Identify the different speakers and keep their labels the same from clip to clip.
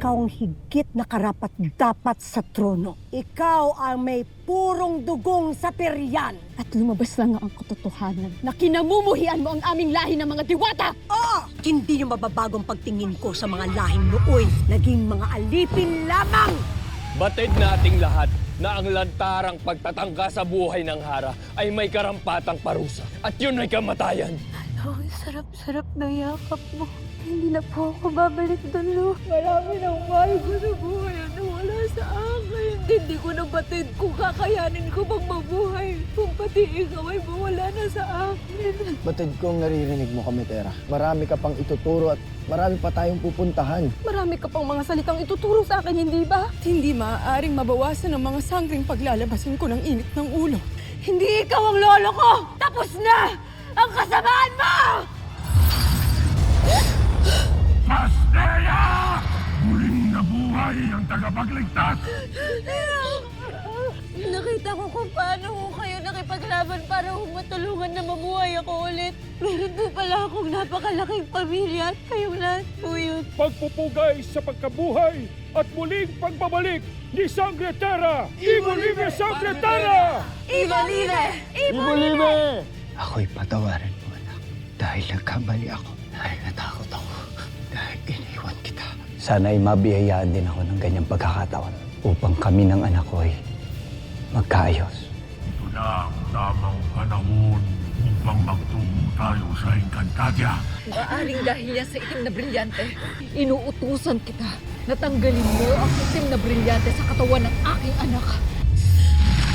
Speaker 1: ikaw ang higit na karapat-dapat sa trono. Ikaw ang may purong dugong sa peryan.
Speaker 2: At lumabas lang nga ang katotohanan na kinamumuhian mo ang aming lahi ng mga diwata!
Speaker 1: Oo! Hindi niyo mababagong pagtingin ko sa mga lahing nooy. Naging mga alipin lamang!
Speaker 3: Batid nating lahat na ang lantarang pagtatangka sa buhay ng Hara ay may karampatang parusa. At yun ay kamatayan.
Speaker 4: Ang sarap-sarap na yakap mo. Hindi na po ako babalik doon, Lo. Marami ng mahal ko sa buhay na wala sa akin. Hindi ko na batid kung kakayanin ko bang mabuhay. Kung pati ikaw ay mawala na sa akin.
Speaker 5: Batid kong naririnig mo kami, Tera. Marami ka pang ituturo at marami pa tayong pupuntahan.
Speaker 2: Marami ka pang mga salitang ituturo sa akin, hindi ba? Hindi maaaring mabawasan ang mga sanggring paglalabasin ko ng init ng ulo.
Speaker 4: Hindi ikaw ang lolo ko! Tapos na ang kasamaan mo!
Speaker 6: Asteya! Muling nabuhay ang tagapagligtas!
Speaker 4: Nakita ko kung paano ko kayo nakipaglaban para matulungan na mabuhay ako ulit. Meron po pala akong napakalaking pamilya at kayong lahat po yun.
Speaker 6: Pagpupugay sa pagkabuhay at muling pagbabalik ni Sangre Terra! Ibolime Sangre Terra!
Speaker 4: Ibalile!
Speaker 5: Ibolime! Ako'y patawarin mo, anak. Dahil nagkamali ako. Dahil natakot ako. Dahil iniwan kita. Sana'y mabiyayaan din ako ng ganyang pagkakataon upang kami ng anak ko ay magkaayos.
Speaker 6: Ito na ang tamang panahon upang magtungo tayo sa Encantadia.
Speaker 2: Maaring dahil yan sa itim na brilyante, inuutusan kita na tanggalin mo ang itim na brilyante sa katawan ng aking anak.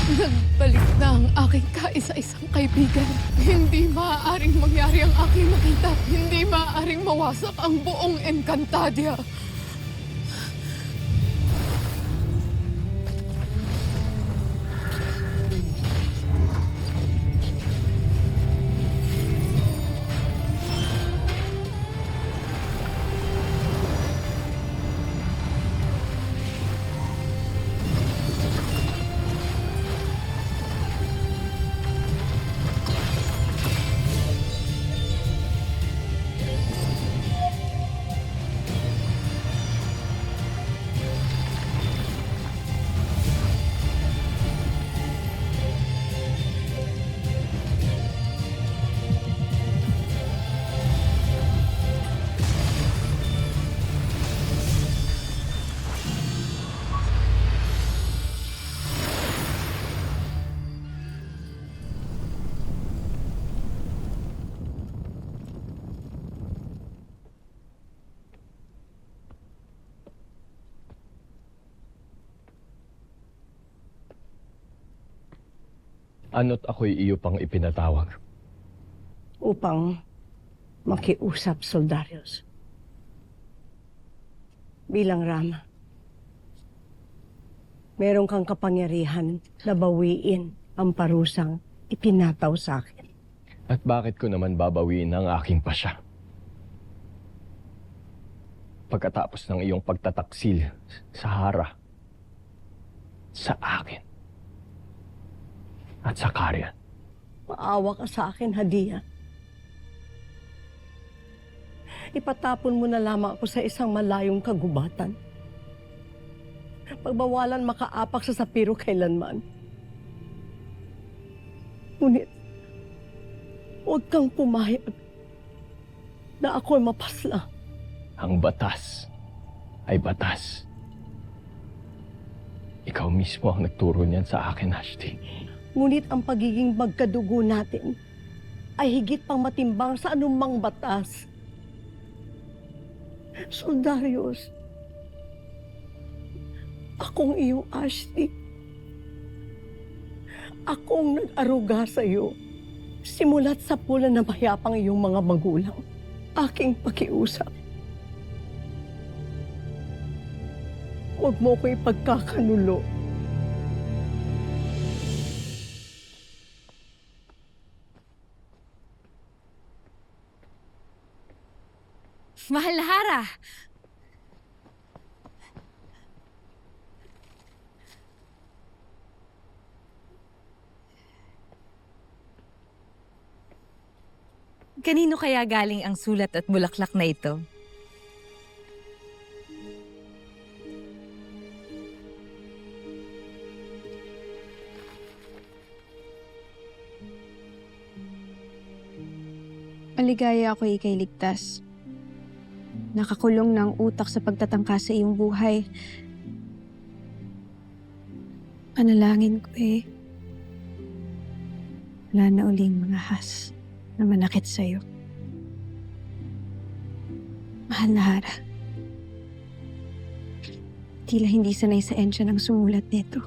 Speaker 2: Nagbalik na ang aking kaisa-isang kaibigan. Hindi maaaring mangyari ang aking nakita. Hindi maaaring mawasak ang buong Encantadia.
Speaker 3: Ano't ako'y iyo pang ipinatawag.
Speaker 1: Upang makiusap, Soldarius. Bilang Rama, meron kang kapangyarihan na bawiin ang parusang ipinataw sa akin.
Speaker 3: At bakit ko naman babawiin ang aking pasya? Pagkatapos ng iyong pagtataksil sa Hara, sa akin, at sa Karyan.
Speaker 1: Maawa ka sa akin, Hadia. Ipatapon mo na lamang ako sa isang malayong kagubatan. Pagbawalan makaapak sa sapiro kailanman. Ngunit, huwag kang pumayag na ako'y mapasla.
Speaker 3: Ang batas ay batas. Ikaw mismo ang nagturo niyan sa akin, Ashti.
Speaker 1: Ngunit ang pagiging magkadugo natin ay higit pang matimbang sa anumang batas. Soldarius, akong iyong Ashti. Akong nag-aruga sa iyo. Simulat sa pula na mayapang iyong mga magulang. Aking pakiusap. Huwag mo ko ipagkakanulo.
Speaker 4: Mahal na Hara! Kanino kaya galing ang sulat at bulaklak na ito? Maligaya ako ikay ligtas. Nakakulong na ang utak sa pagtatangka sa iyong buhay. Panalangin ko wala na uling mga has na manakit sa'yo. Mahal na Hara. Tila hindi sanay sa ensya ng sumulat nito.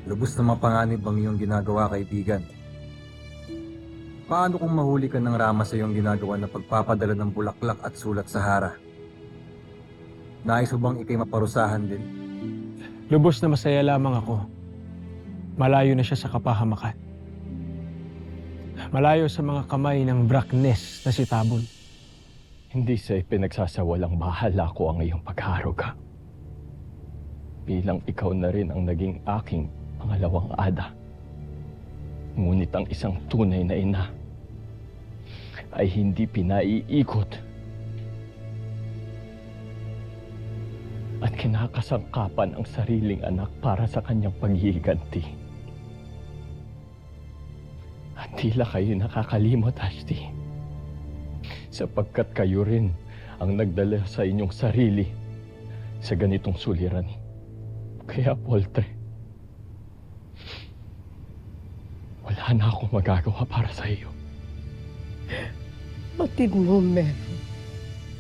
Speaker 7: Lubos na mapanganib ang iyong ginagawa, kaibigan. Paano kung mahuli ka ng Rama sa iyong ginagawa na pagpapadala ng bulaklak at sulat sa Hara? Nais mo bang ikay maparusahan din?
Speaker 8: Lubos na masaya lamang ako. Malayo na siya sa kapahamakan. Malayo sa mga kamay ng Brackness na si Tabon.
Speaker 3: Hindi sa pinagsasawalang bahala ko ang iyong paghaharuga. Bilang ikaw na rin ang naging aking pangalawang ada. Ngunit ang isang tunay na ina ay hindi pinaiikot at kinakasangkapan ang sariling anak para sa kanyang paghihiganti. At tila kayo nakakalimot, Ashti, sapagkat kayo rin ang nagdala sa inyong sarili sa ganitong suliranin. Kaya, Poltre, wala na akong magagawa para sa iyo.
Speaker 1: Batid mo, Mero.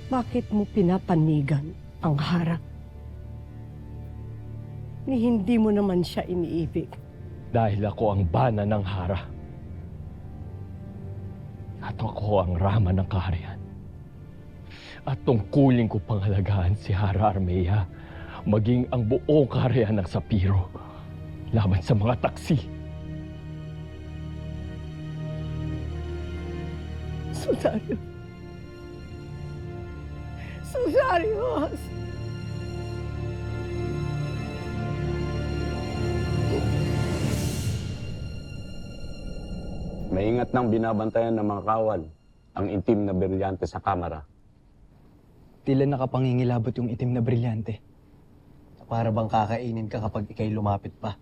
Speaker 1: Bakit mo pinapanigan ang Hara? Ni hindi mo naman siya iniibig.
Speaker 3: Dahil ako ang bana ng Hara. At ako ang Rama ng kaharian. At tungkulin ko pangalagaan si Hara Armea, maging ang buong kaharian ng Sapiro laban sa mga taksi.
Speaker 1: Susario. Susarios!
Speaker 9: Maingat nang binabantayan ng mga kawal ang itim na brilyante sa kamera.
Speaker 5: Tila nakapangingilabot yung itim na brilyante. Para bang kakainin ka kapag ikay lumapit pa.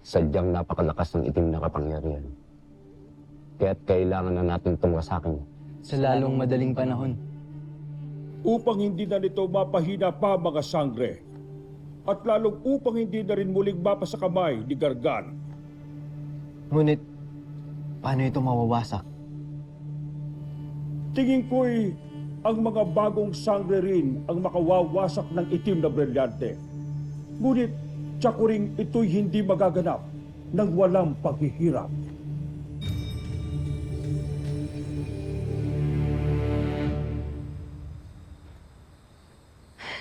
Speaker 9: Sadyang napakalakas ng itim na kapangyarihan. Kaya't kailangan na natin tungwasakin.
Speaker 5: Sa lalong madaling panahon.
Speaker 6: Upang hindi na nito mapahina pa mga sangre. At lalong upang hindi na rin muling mapa sa kamay ni Gargan.
Speaker 5: Ngunit, paano ito mawawasak?
Speaker 6: Tingin ko'y ang mga bagong sangre rin ang makawawasak ng itim na brilyante. Ngunit, tiyak ko rin ito'y hindi magaganap ng walang paghihirap.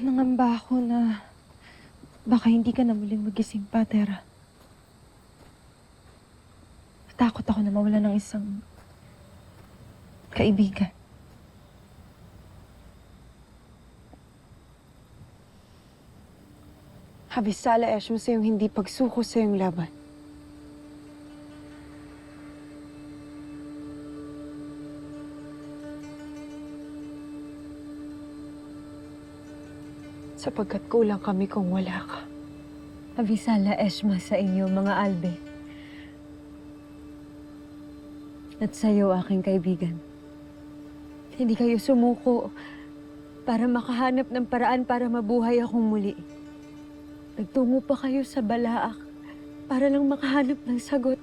Speaker 4: Nangamba ako na baka hindi ka na muling magising pa, Tera. Takot ako na mawala ng isang kaibigan. Habisala Eshmo sa iyong hindi pagsuko sa iyong laban. Sapagkat kulang kami kung wala ka.
Speaker 10: Abisala Eshma sa inyo, mga Albe. At sa iyo, aking kaibigan. Hindi kayo sumuko para makahanap ng paraan para mabuhay akong muli. Nagtungo pa kayo sa Balaak para lang makahanap ng sagot.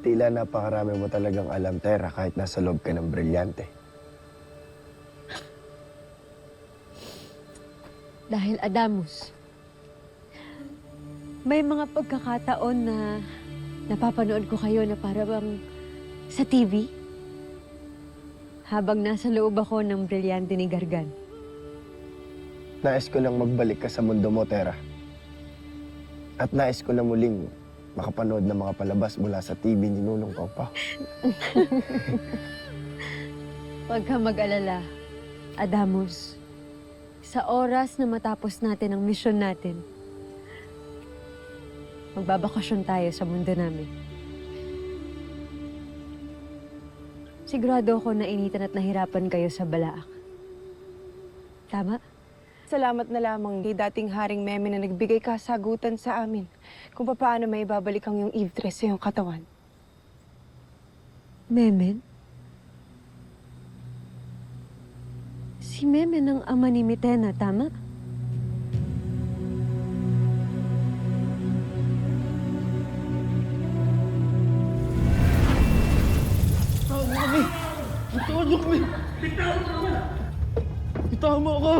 Speaker 11: Tila napakarami mo talagang alam, Tera, kahit nasa loob ka ng brilyante.
Speaker 10: Dahil Adamus, may mga pagkakataon na napapanood ko kayo na para bang sa TV habang nasa loob ako ng brilyante ni Gargan.
Speaker 11: Nais ko lang magbalik ka sa mundo mo, Tera. At nais ko na muling makapanood ng mga palabas mula sa TV ni Nunong Pawpaw.
Speaker 10: Huwag ka mag-alala, Adamus. Sa oras na matapos natin ang misyon natin, magbabakasyon tayo sa mundo namin. Sigurado ako na initan at nahirapan kayo sa Balaak. Tama?
Speaker 4: Salamat na lamang kay dating Haring Meme na nagbigay kasagutan sa amin kung paano may ibabalik ang iyong Eve dress sa iyong katawan.
Speaker 10: Memen? Si Memen ang ama ni Mitena, tama?
Speaker 3: Bitawan mo ako!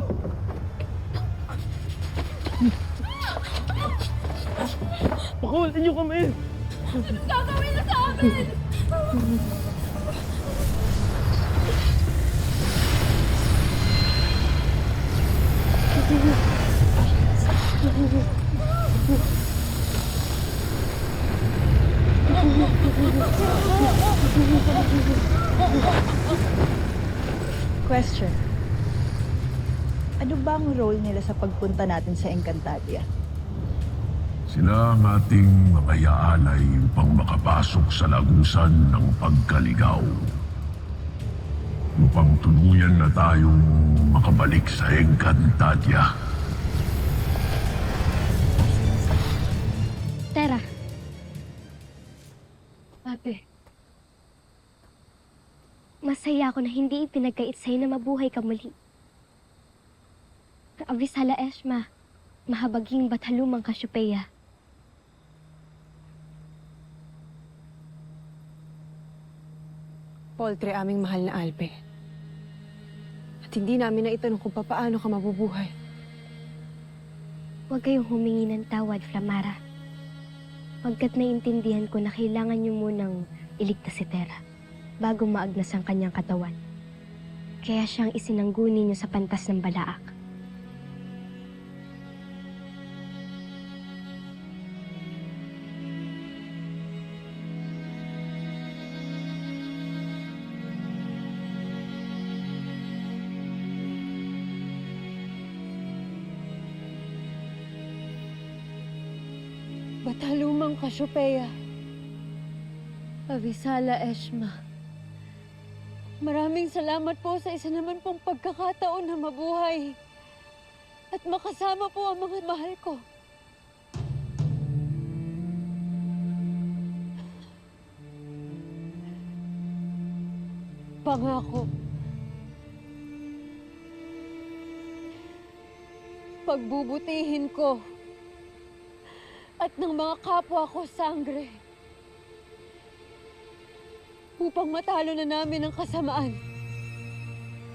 Speaker 3: Pakawalan niyo kami!
Speaker 4: Gagawin na sa amin!
Speaker 12: Question. Ano ba ang role nila sa pagpunta natin sa Encantadia?
Speaker 6: Sila ang ating mga yaalay upang makapasok sa lagusan ng pagkaligaw. Upang tuluyan na tayong makabalik sa Encantadia.
Speaker 10: Tara. Ate.
Speaker 13: Masaya ako na hindi ipinagkait sa'yo na mabuhay ka muli. Kaavisala Eshma, mahabaging bathalumang Kasyupeya.
Speaker 4: Poltre, aming mahal na Alpe. At hindi namin naitanong kung paano ka mabubuhay.
Speaker 13: Huwag kayong humingi ng tawad, Flamara. Pagkat naiintindihan ko na kailangan niyo munang iligtas si Terra bago maagnas ang kanyang katawan. Kaya siyang isinangguni niyo sa pantas ng Balaak.
Speaker 10: Batalumang Kasyupeya. Avisala Eshma. Maraming salamat po sa isa naman pong pagkakataon na mabuhay. At makasama po ang mga mahal ko. Pangako. Pagbubutihin ko at ng mga kapwa ko sangre upang matalo na namin ang kasamaan.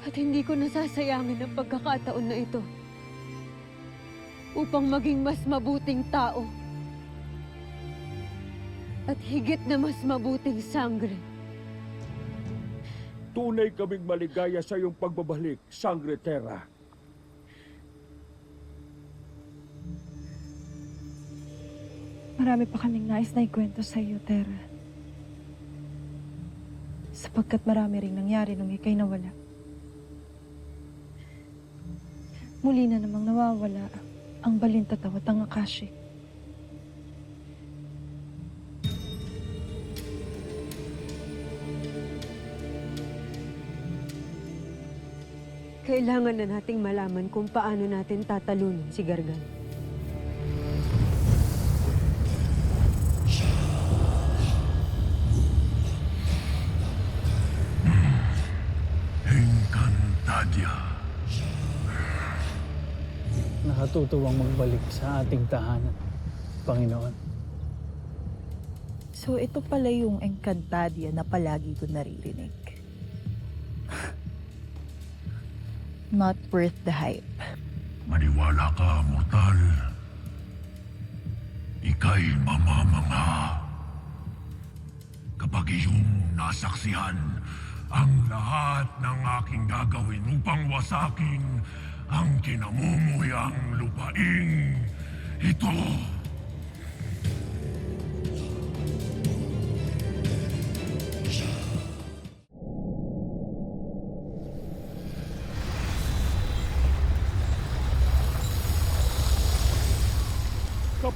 Speaker 10: At hindi ko nasasayangin ang pagkakataon na ito upang maging mas mabuting tao at higit na mas mabuting sangre.
Speaker 6: Tunay kaming maligaya sa iyong pagbabalik, Sangre Terra.
Speaker 12: Marami pa kaming nais na ikwento sa iyo, Terra. Sapagkat marami ring nangyari nung ika'y nawala. Muli na namang nawawala ang Balintataw at ang Akashi.
Speaker 10: Kailangan na nating malaman kung paano natin tatalunin si Gargan.
Speaker 6: Encantadia.
Speaker 5: Nakatutuwang magbalik sa ating tahanan, Panginoon.
Speaker 12: So ito pala yung Encantadia na palagi ko naririnig. Not worth the hype.
Speaker 6: Maniwala ka, mortal. Ika'y mamamanga. Kapag iyong nasaksihan ang lahat ng aking gagawin upang wasakin ang kinamumuyang lupaing ito.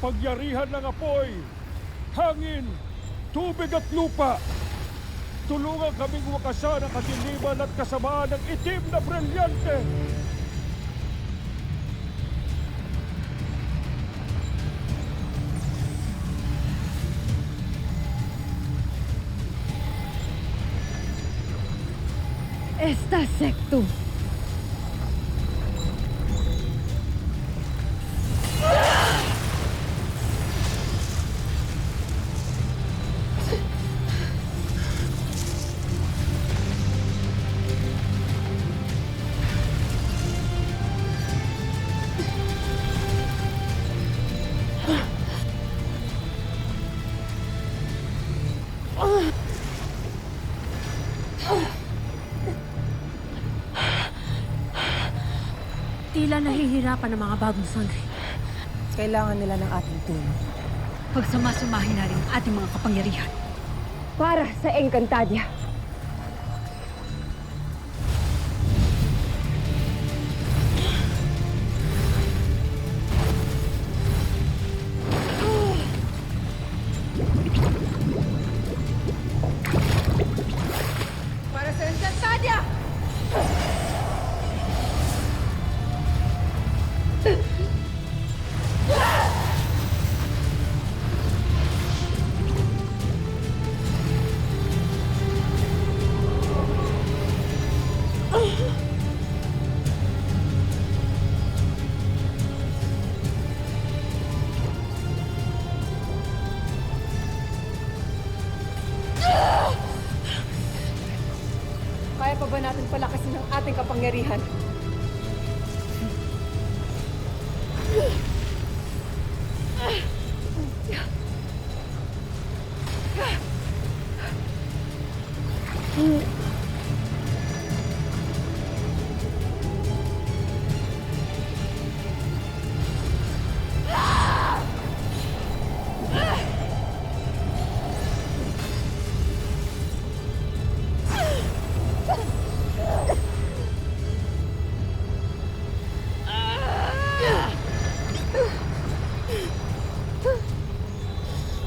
Speaker 6: kapangyarihan ng apoy, hangin, tubig at lupa. Tulungan kaming wakasan ang kadiliman at kasamaan ng itim na brilyante.
Speaker 10: Esta sectum.
Speaker 4: Tila nahihirapan ng mga bagong sangre.
Speaker 1: Kailangan nila ng ating tulong.
Speaker 4: Pagsamasamahin na rin ang ating mga kapangyarihan.
Speaker 10: Para sa Encantadia.
Speaker 4: Para sa Encantadia!
Speaker 1: Kaya pa ba natin palakasin ang ating kapangyarihan?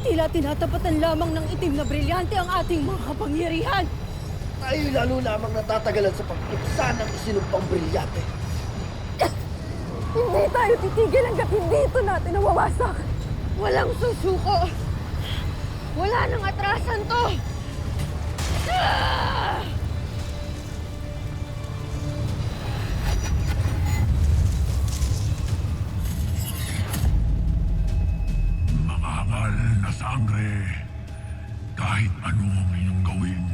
Speaker 4: Tila tinatapatan lamang ng itim na brilyante ang ating mga kapangyarihan.
Speaker 11: Tayo lalo lamang natatagalan sa pagtuksa ng isinumpang brilyante.
Speaker 4: Hindi tayo titigil hanggat hindi ito natin nawawasak. Walang susuko. Wala nang atrasan to.
Speaker 6: Mga hangal na sangre, kahit ano ang inyong gawin,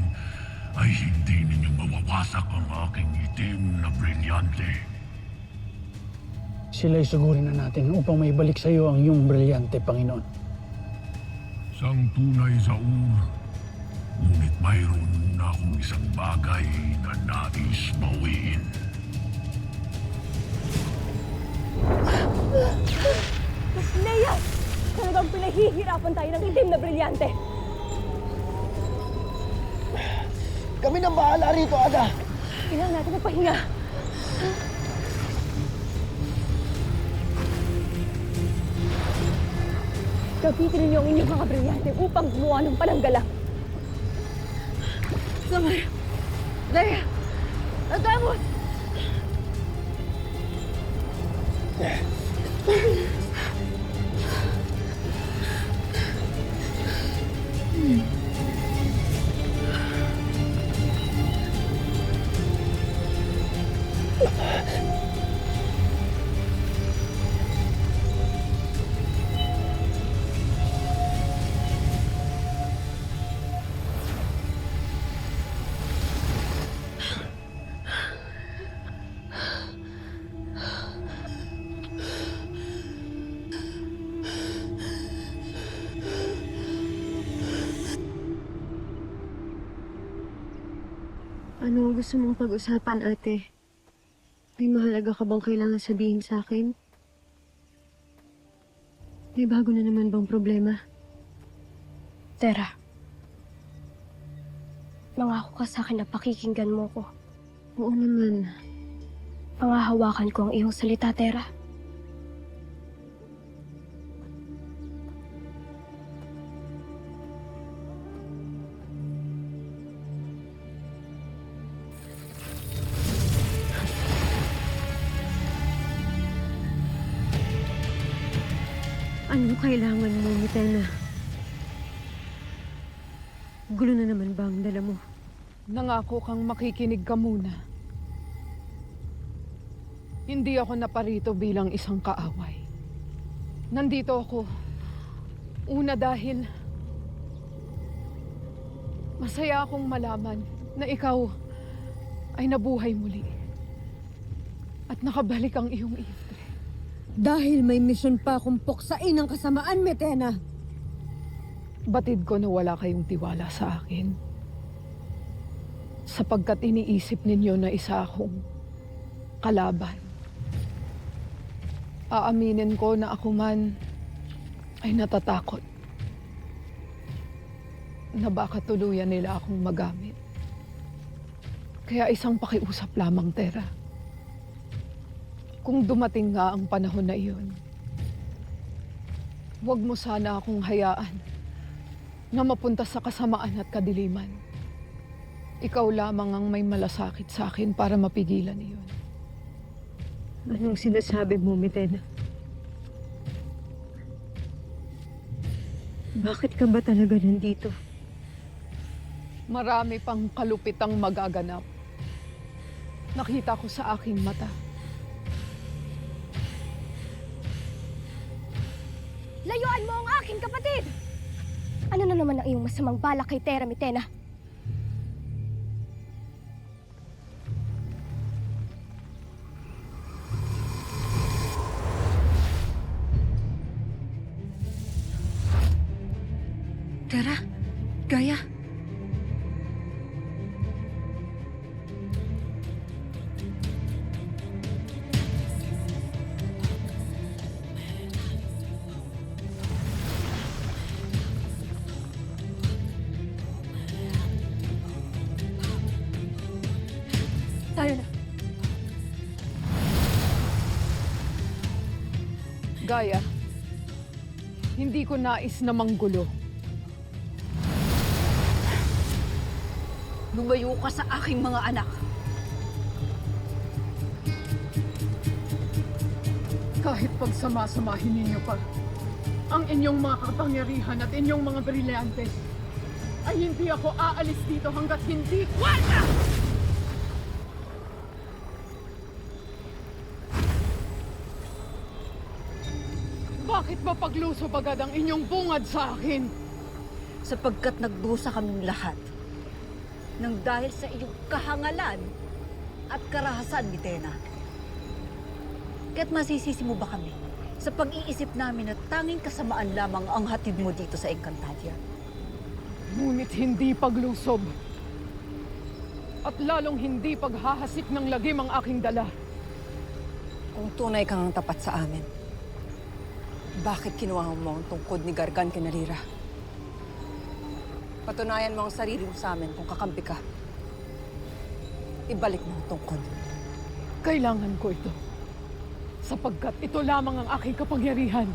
Speaker 6: ay hindi ninyong mawawasak ang aking itim na brilyante.
Speaker 5: Sila'y sugurin na natin upang maibalik sa iyo ang iyong brilyante, Panginoon.
Speaker 6: Sang tunay sa ngunit mayroon na akong isang bagay na nais bawiin.
Speaker 4: Leia! Talagang pinahihirapan tayo ng itim na brilyante.
Speaker 11: Kami nang bahala rito, Ada.
Speaker 4: Kailangan natin magpahinga. Gamitin ninyo ang inyong mga brilyante upang gumawa ng pananggalang. Samar! Leia! Agamos!
Speaker 10: Ano ang gusto mong pag-usapan, ate? May mahalaga ka bang kailangan sabihin sa akin? May bago na naman bang problema?
Speaker 13: Tera, mangako ka sa akin na pakikinggan mo ko.
Speaker 10: Oo naman.
Speaker 13: Pangahawakan ko ang iyong salita, Tera.
Speaker 10: Ano kailangan mo, Mitena? Gulo na naman ba ang dala mo?
Speaker 2: Nangako kang makikinig ka muna. Hindi ako naparito bilang isang kaaway. Nandito ako. Una dahil masaya akong malaman na ikaw ay nabuhay muli. At nakabalik ang iyong iftre.
Speaker 10: Dahil may misyon pa akong puksain ang kasamaan, Mitena.
Speaker 2: Batid ko na wala kayong tiwala sa akin. Sapagkat iniisip ninyo na isa akong kalaban. Aaminin ko na ako man ay natatakot na baka tuluyan nila akong magamit. Kaya isang pakiusap lamang, Tera. Kung dumating nga ang panahon na iyon, huwag mo sana akong hayaan na mapunta sa kasamaan at kadiliman. Ikaw lamang ang may malasakit sa akin para mapigilan iyon.
Speaker 10: Anong sinasabi mo, Mitena? Bakit ka ba talaga nandito?
Speaker 2: Marami pang kalupitang magaganap. Nakita ko sa aking mata.
Speaker 13: Layuan mo ang aking kapatid! Ano na naman ang iyong masamang balak kay Tera, Mitena?
Speaker 10: Tera? Gaia?
Speaker 13: Tayo na.
Speaker 2: Gaia, hindi ko nais na manggulo.
Speaker 1: Lumayo ka sa aking mga anak.
Speaker 2: Kahit pagsamasamahin ninyo pa ang inyong mga kapangyarihan at inyong mga brilyante, ay hindi ako aalis dito hanggat hindi... Wala! Bakit ba paglusob agad ang inyong bungad sa akin?
Speaker 1: Sapagkat nagdusa kaming lahat nang dahil sa iyong kahangalan at karahasan, Mitena. Kaya't masisisi mo ba kami sa pag-iisip namin na tanging kasamaan lamang ang hatid mo dito sa Encantadia?
Speaker 2: Ngunit hindi paglusob. At lalong hindi paghahasik ng lagim ang aking dala.
Speaker 1: Kung tunay kang tapat sa amin, bakit kinuha mo ang tungkod ni Gargan Kinarira? Patunayan mo ang sarili mo sa amin kung kakampi ka. Ibalik mo ang tungkod.
Speaker 2: Kailangan ko ito. Sapagkat ito lamang ang aking kapangyarihan.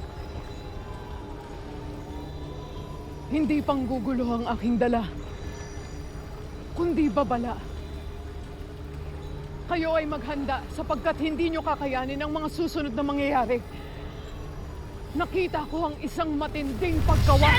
Speaker 2: Hindi panggugulo ang aking dala, kundi babala. Kayo ay maghanda sapagkat hindi nyo kakayanin ang mga susunod na mangyayari. Nakita ko ang isang matinding paggawa.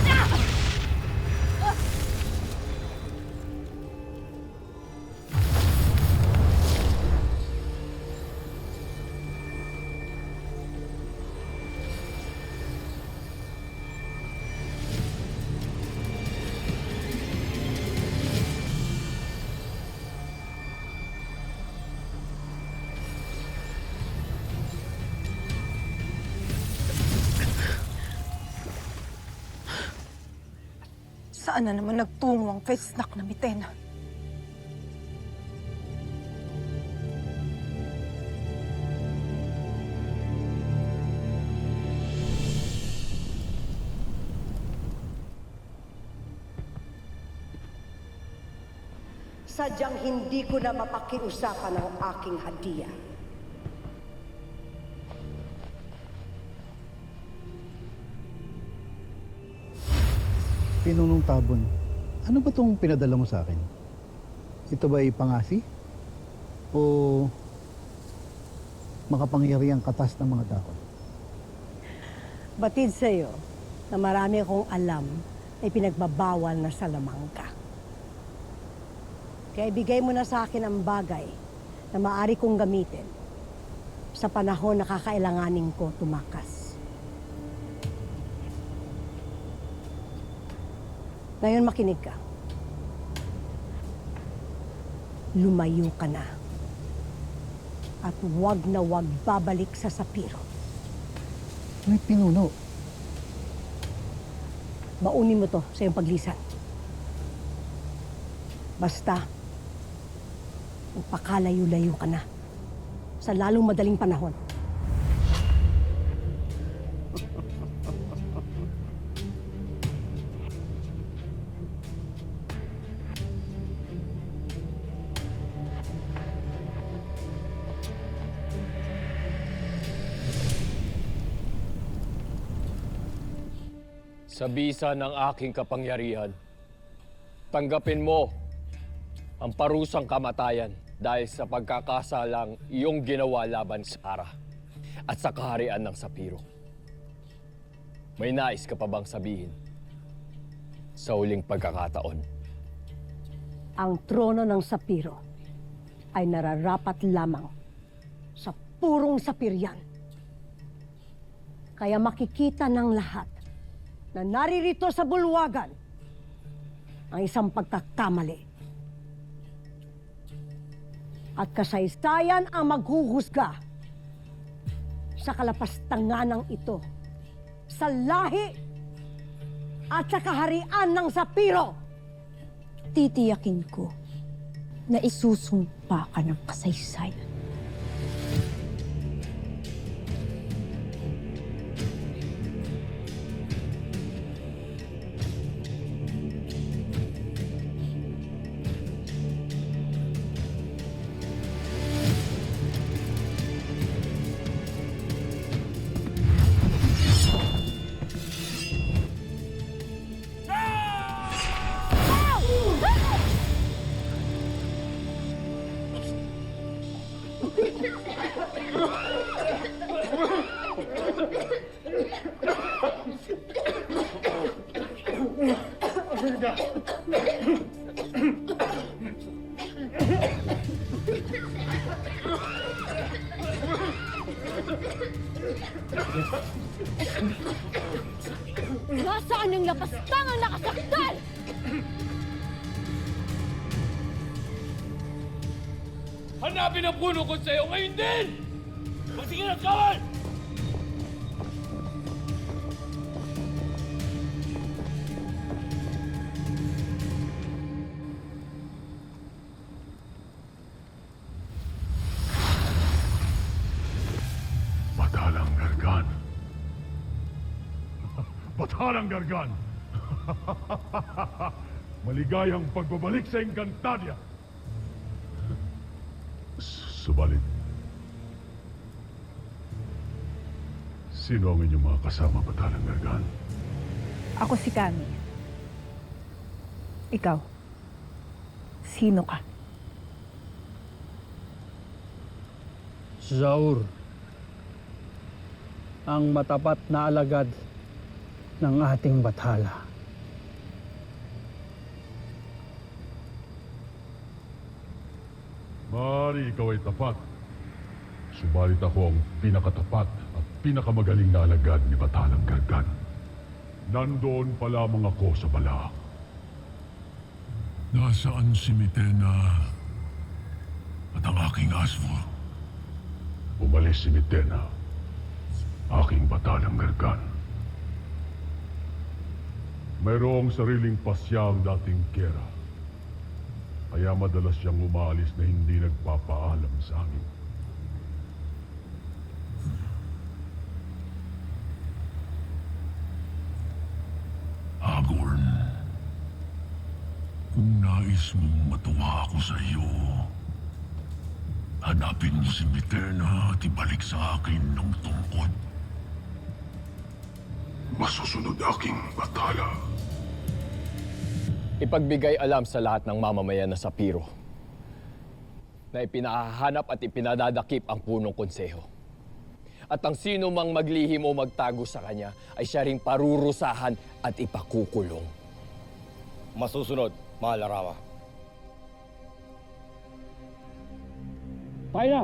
Speaker 1: Saan na naman nagtungo ang Fesnak na Mitena?
Speaker 14: Sadyang hindi ko na mapakiusapan ang aking hadiah.
Speaker 5: Pinunong Tabon, ano ba itong pinadala mo sa akin? Ito ba ay pangasi? O makapangyarihang katas ng mga tao?
Speaker 1: Batid sa'yo,
Speaker 14: na marami akong alam ay pinagbabawal na sa lamangka. Kaya ibigay mo na sa akin ang bagay na maaari kong gamitin sa panahon na kakailanganin ko tumakas. Ngayon makinig ka. Lumayo ka na. At wag na wag babalik sa Sapiro.
Speaker 5: May pinuno.
Speaker 14: Baunin mo to sa iyong paglisan. Basta, magpakalayo-layo ka na sa lalong madaling panahon.
Speaker 3: Sa bisa ng aking kapangyarihan, tanggapin mo ang parusang kamatayan dahil sa pagkakasalang iyong ginawa laban sa Ara at sa kaharian ng Sapiro. May nais ka pa bang sabihin sa huling pagkakataon?
Speaker 14: Ang trono ng Sapiro ay nararapat lamang sa purong Sapiryan. Kaya makikita ng lahat na naririto sa bulwagan ang isang pagkakamali. At kasaysayan ang maghuhusga sa kalapastanganang ito, sa lahi at sa kaharian ng Sapiro.
Speaker 10: Titiyakin ko na isusumpa ka ng kasaysayan.
Speaker 4: Nasaan ang lapastangang nakasaktan?
Speaker 3: Hanapin ang puno ko sa'yo ngayon din! Magsigil ang kawal!
Speaker 6: Batalang Gargan. Batalang Gargan! Maligayang pagbabalik sa Encantadia! Subalit, sino ang inyong mga kasama, Batalang Gargan?
Speaker 12: Ako si Kami. Ikaw, sino ka?
Speaker 5: Zaur. Ang matapat na alagad ng ating bathala.
Speaker 6: Maaari ikaw ay tapat. Subalit ako ang pinakatapat at pinakamagaling na alagad ni Batalang Gargan. Nandoon pa lamang ako sa Balaak. Nasaan si Mitena at ang aking asmo? Umalis si Mitena, aking Batalang Gargan. Mayroong sariling pasya ang dating Kera. Kaya madalas siyang umaalis na hindi nagpapaalam sa amin. Agorn, kung nais mong matuwa ako sa iyo, hanapin mo si Mitena at ibalik sa akin ng tungkod. Masusunod aking batala.
Speaker 3: Ipagbigay alam sa lahat ng mamamayan na Sapiro na ipinahahanap at ipinadadakip ang punong konseho. At ang sino mang maglihim o magtago sa kanya ay siya ring parurusahan at ipakukulong.
Speaker 15: Masusunod, Mahal na Rama.
Speaker 3: Tayo na!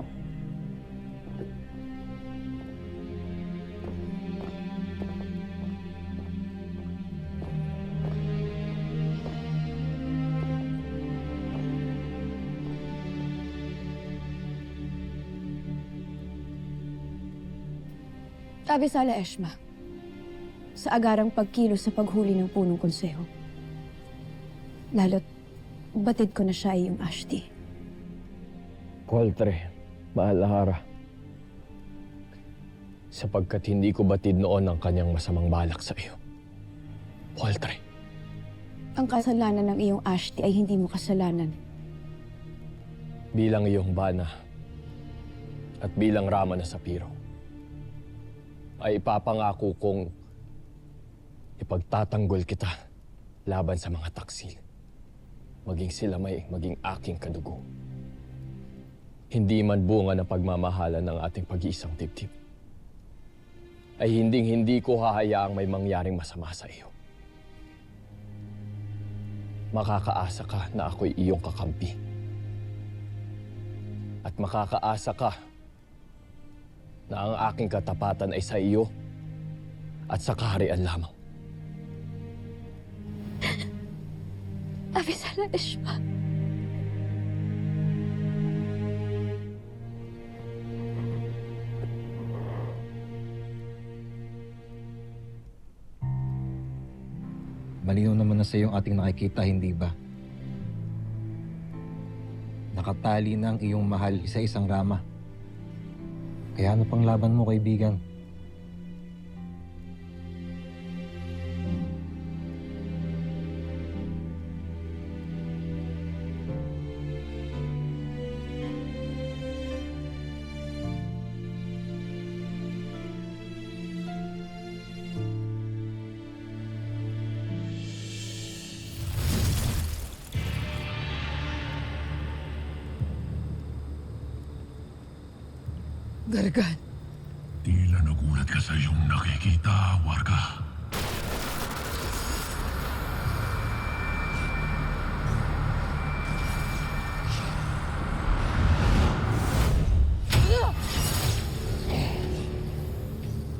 Speaker 10: Abisala Eshma, sa agarang pagkilos sa paghuli ng punong konseho. Lalo't batid ko na siya ay yung Ashti.
Speaker 3: Koltre, Mahal na Hara. Sapagkat hindi ko batid noon ang kanyang masamang balak sa iyo. Koltre.
Speaker 10: Ang kasalanan ng iyong Ashti ay hindi mo kasalanan.
Speaker 3: Bilang iyong bana at bilang Rama na Sapiro, ay ipapangako kong ipagtatanggol kita laban sa mga taksil. Maging sila may maging aking kadugo. Hindi man bunga ng pagmamahalan ng ating pag-iisang dibdib, ay hindi ko hahayaang may mangyaring masama sa iyo. Makakaasa ka na ako'y iyong kakampi. At makakaasa ka na ang aking katapatan ay sa iyo at sa kaharian lamang.
Speaker 10: Abisala Eshma.
Speaker 7: Malinaw naman na sa iyo ang ating nakikita, hindi ba? Nakatali na ang iyong mahal isa-isang Rama. Kaya ano pang laban mo, kaibigan?
Speaker 2: Gargan.
Speaker 6: Tila nagulat ka sa iyong nakikita, Warga.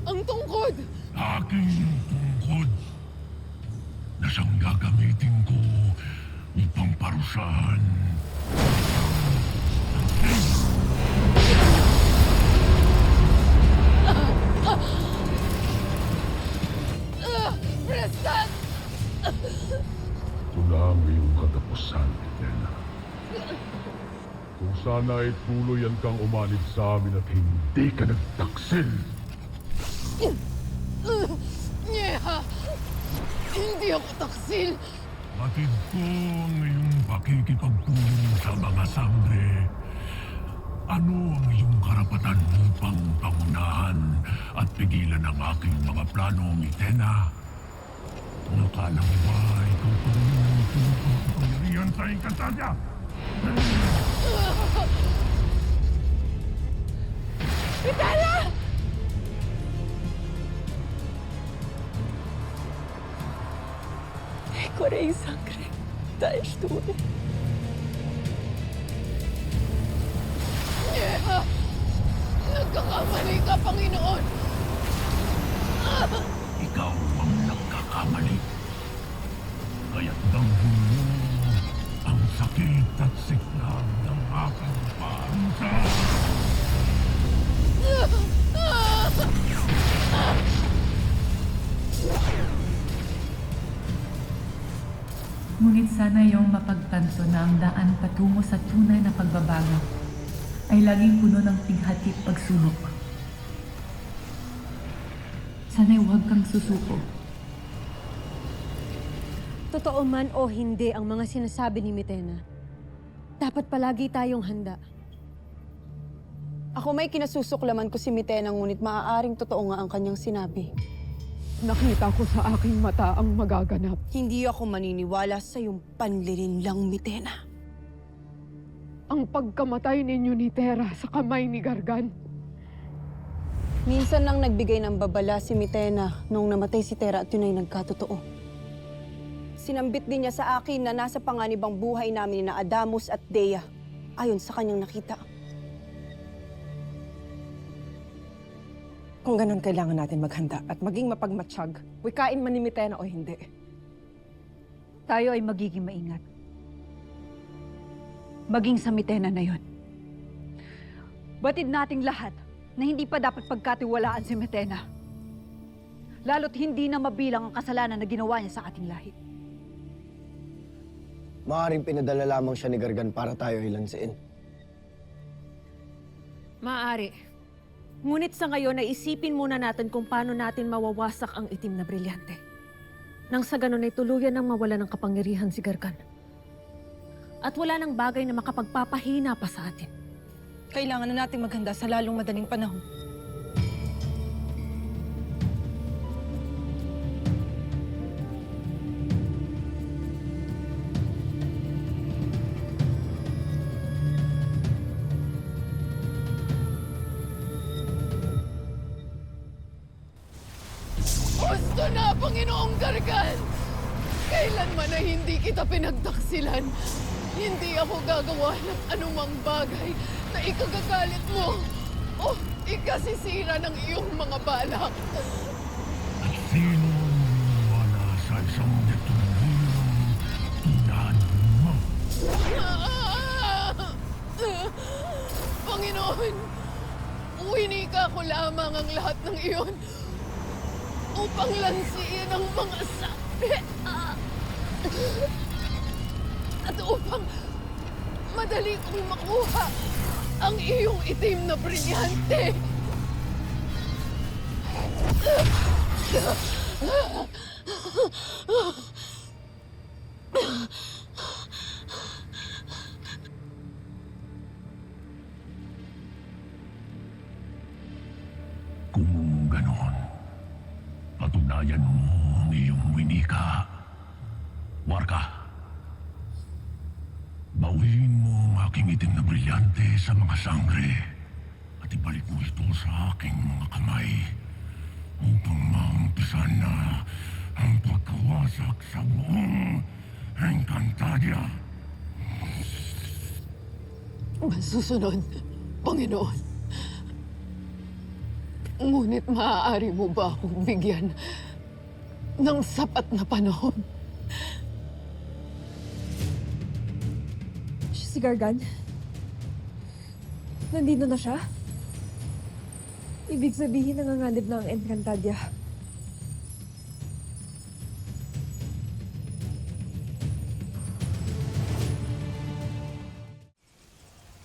Speaker 2: Ang tungkod!
Speaker 6: Aking tungkod na siyang gagamitin ko upang parusahan.
Speaker 2: Preston!
Speaker 6: Ito na ang iyong katapusan, Elena. Kung sana ay tuluyan kang umanib sa amin at hindi ka nagtaksil.
Speaker 2: Nyeha! Hindi ako taksil!
Speaker 6: Batid ko ang iyong pakikipagtulong sa mga sangre. Ano ang iyong karapatan upang pangunahan at pigilan ang aking mga plano, Mitena? Nakala mo ba ikaw pa rin ang pinapakapangyarihan sa Encantadia?
Speaker 2: Mitena!
Speaker 10: Corei sangre. Dahil tuwi.
Speaker 2: Nyeha! Nagkakamali ka, Panginoon!
Speaker 6: Ikaw ang nagkakamali. Kaya't damhin mo ang sakit at siklam ng aking parusa.
Speaker 16: Ngunit sana iyong mapagtanto na ang daan patungo sa tunay na pagbabago ay laging puno ng pighati at pagsubok. Sana'y huwag kang susuko.
Speaker 10: Totoo man o hindi ang mga sinasabi ni Mitena, dapat palagi tayong handa.
Speaker 4: Ako may kinasusuklaman ko si Mitena, ngunit maaaring totoo nga ang kanyang sinabi.
Speaker 2: Nakita ko sa aking mata ang magaganap.
Speaker 4: Hindi ako maniniwala sa iyong panlilinlang, Mitena.
Speaker 2: Ang pagkamatay ninyo ni Tera sa kamay ni Gargan
Speaker 4: Minsan lang nagbigay ng babala si Mitena nung namatay si Tera at yun ay nagkatotoo. Sinambit din niya sa akin na nasa panganibang buhay namin na Adamus at Dea, ayon sa kanyang nakita.
Speaker 2: Kung ganun, kailangan natin maghanda at maging mapagmatsyag. Wikain man ni Mitena o hindi.
Speaker 1: Tayo ay magiging maingat. Maging sa Mitena na yon. Batid nating lahat na hindi pa dapat pagkatiwalaan si Mitena. Lalo't hindi na mabilang ang kasalanan na ginawa niya sa ating lahi.
Speaker 11: Maaaring pinadala lamang siya ni Gargan para tayo ilansiin.
Speaker 17: Maaari. Ngunit sa ngayon ay isipin muna natin kung paano natin mawawasak ang itim na brilyante. Nang sa ganun ay tuluyan nang mawala ng kapangyarihan si Gargan. At wala nang bagay na makapagpapahina pa sa atin.
Speaker 4: Kailangan na nating maghanda sa lalong madaling panahon.
Speaker 2: Gusto na, Panginoong Gargan! Kailanman na hindi kita pinagtaksilan, hindi ako gagawa ng anumang bagay na ikagagalit mo o ikasisira ng iyong mga balak.
Speaker 6: At sino wala sa isang detunyong tindahan mo?
Speaker 2: Panginoon, winika ko lamang ang lahat ng iyon upang lansiin ang mga sapi at upang madali kong makuha ang iyong itim na brilyante.
Speaker 6: Kung ganon, patunayan mo ang iyong winika. Warka, bawiin mo ang aking itim na brilyante sa mga sangre at ibalik mo ito sa aking mga kamay upang maumpisan na ang pagkawasak sa buong Encantadia.
Speaker 2: Masusunod, Panginoon. Ngunit maaari mo ba akong bigyan ng sapat na panahon?
Speaker 10: Si Gargan? Nandito na siya? Ibig sabihin nanganganib na ang Encantadia.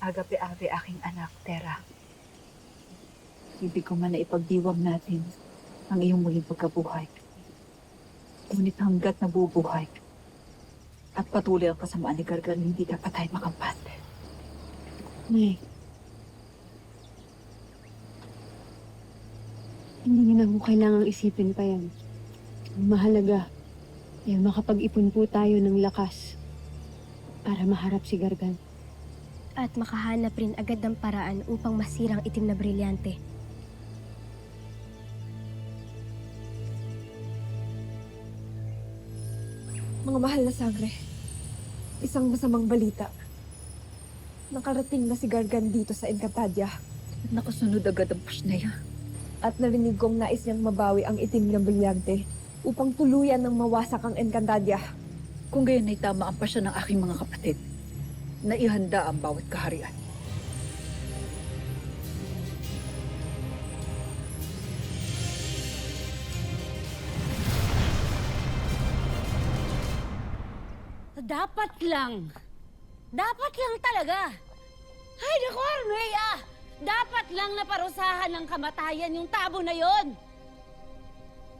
Speaker 1: Agape-ape aking anak, Tera. Ibig ko man na ipagdiwang natin ang iyong muling pagkabuhay. Ngunit hanggat nabubuhay at patuloy ang kasamaan ni Gargan, hindi dapat tayo makampante.
Speaker 13: Nay, hindi na mo kailangang isipin pa yan. Ang mahalaga ay makapag-ipon po tayo ng lakas para maharap si Gargan.
Speaker 18: At makahanap rin agad ng paraan upang masirang itim na brilyante.
Speaker 10: Mga mahal na sangre, isang masamang balita. Nakarating na si Gargan dito sa Encantadia.
Speaker 1: At nakasunod agad ang push na yan.
Speaker 10: At narinig kong nais niyang mabawi ang itim na brilyante upang tuluyan ng mawasak ang Encantadia.
Speaker 1: Kung gayon ay tama ang pasya ng aking mga kapatid na ihanda ang bawat kaharian.
Speaker 19: Dapat lang talaga. Ay, naku, Armea! Dapat lang naparusahan ng kamatayan yung tabo na yon.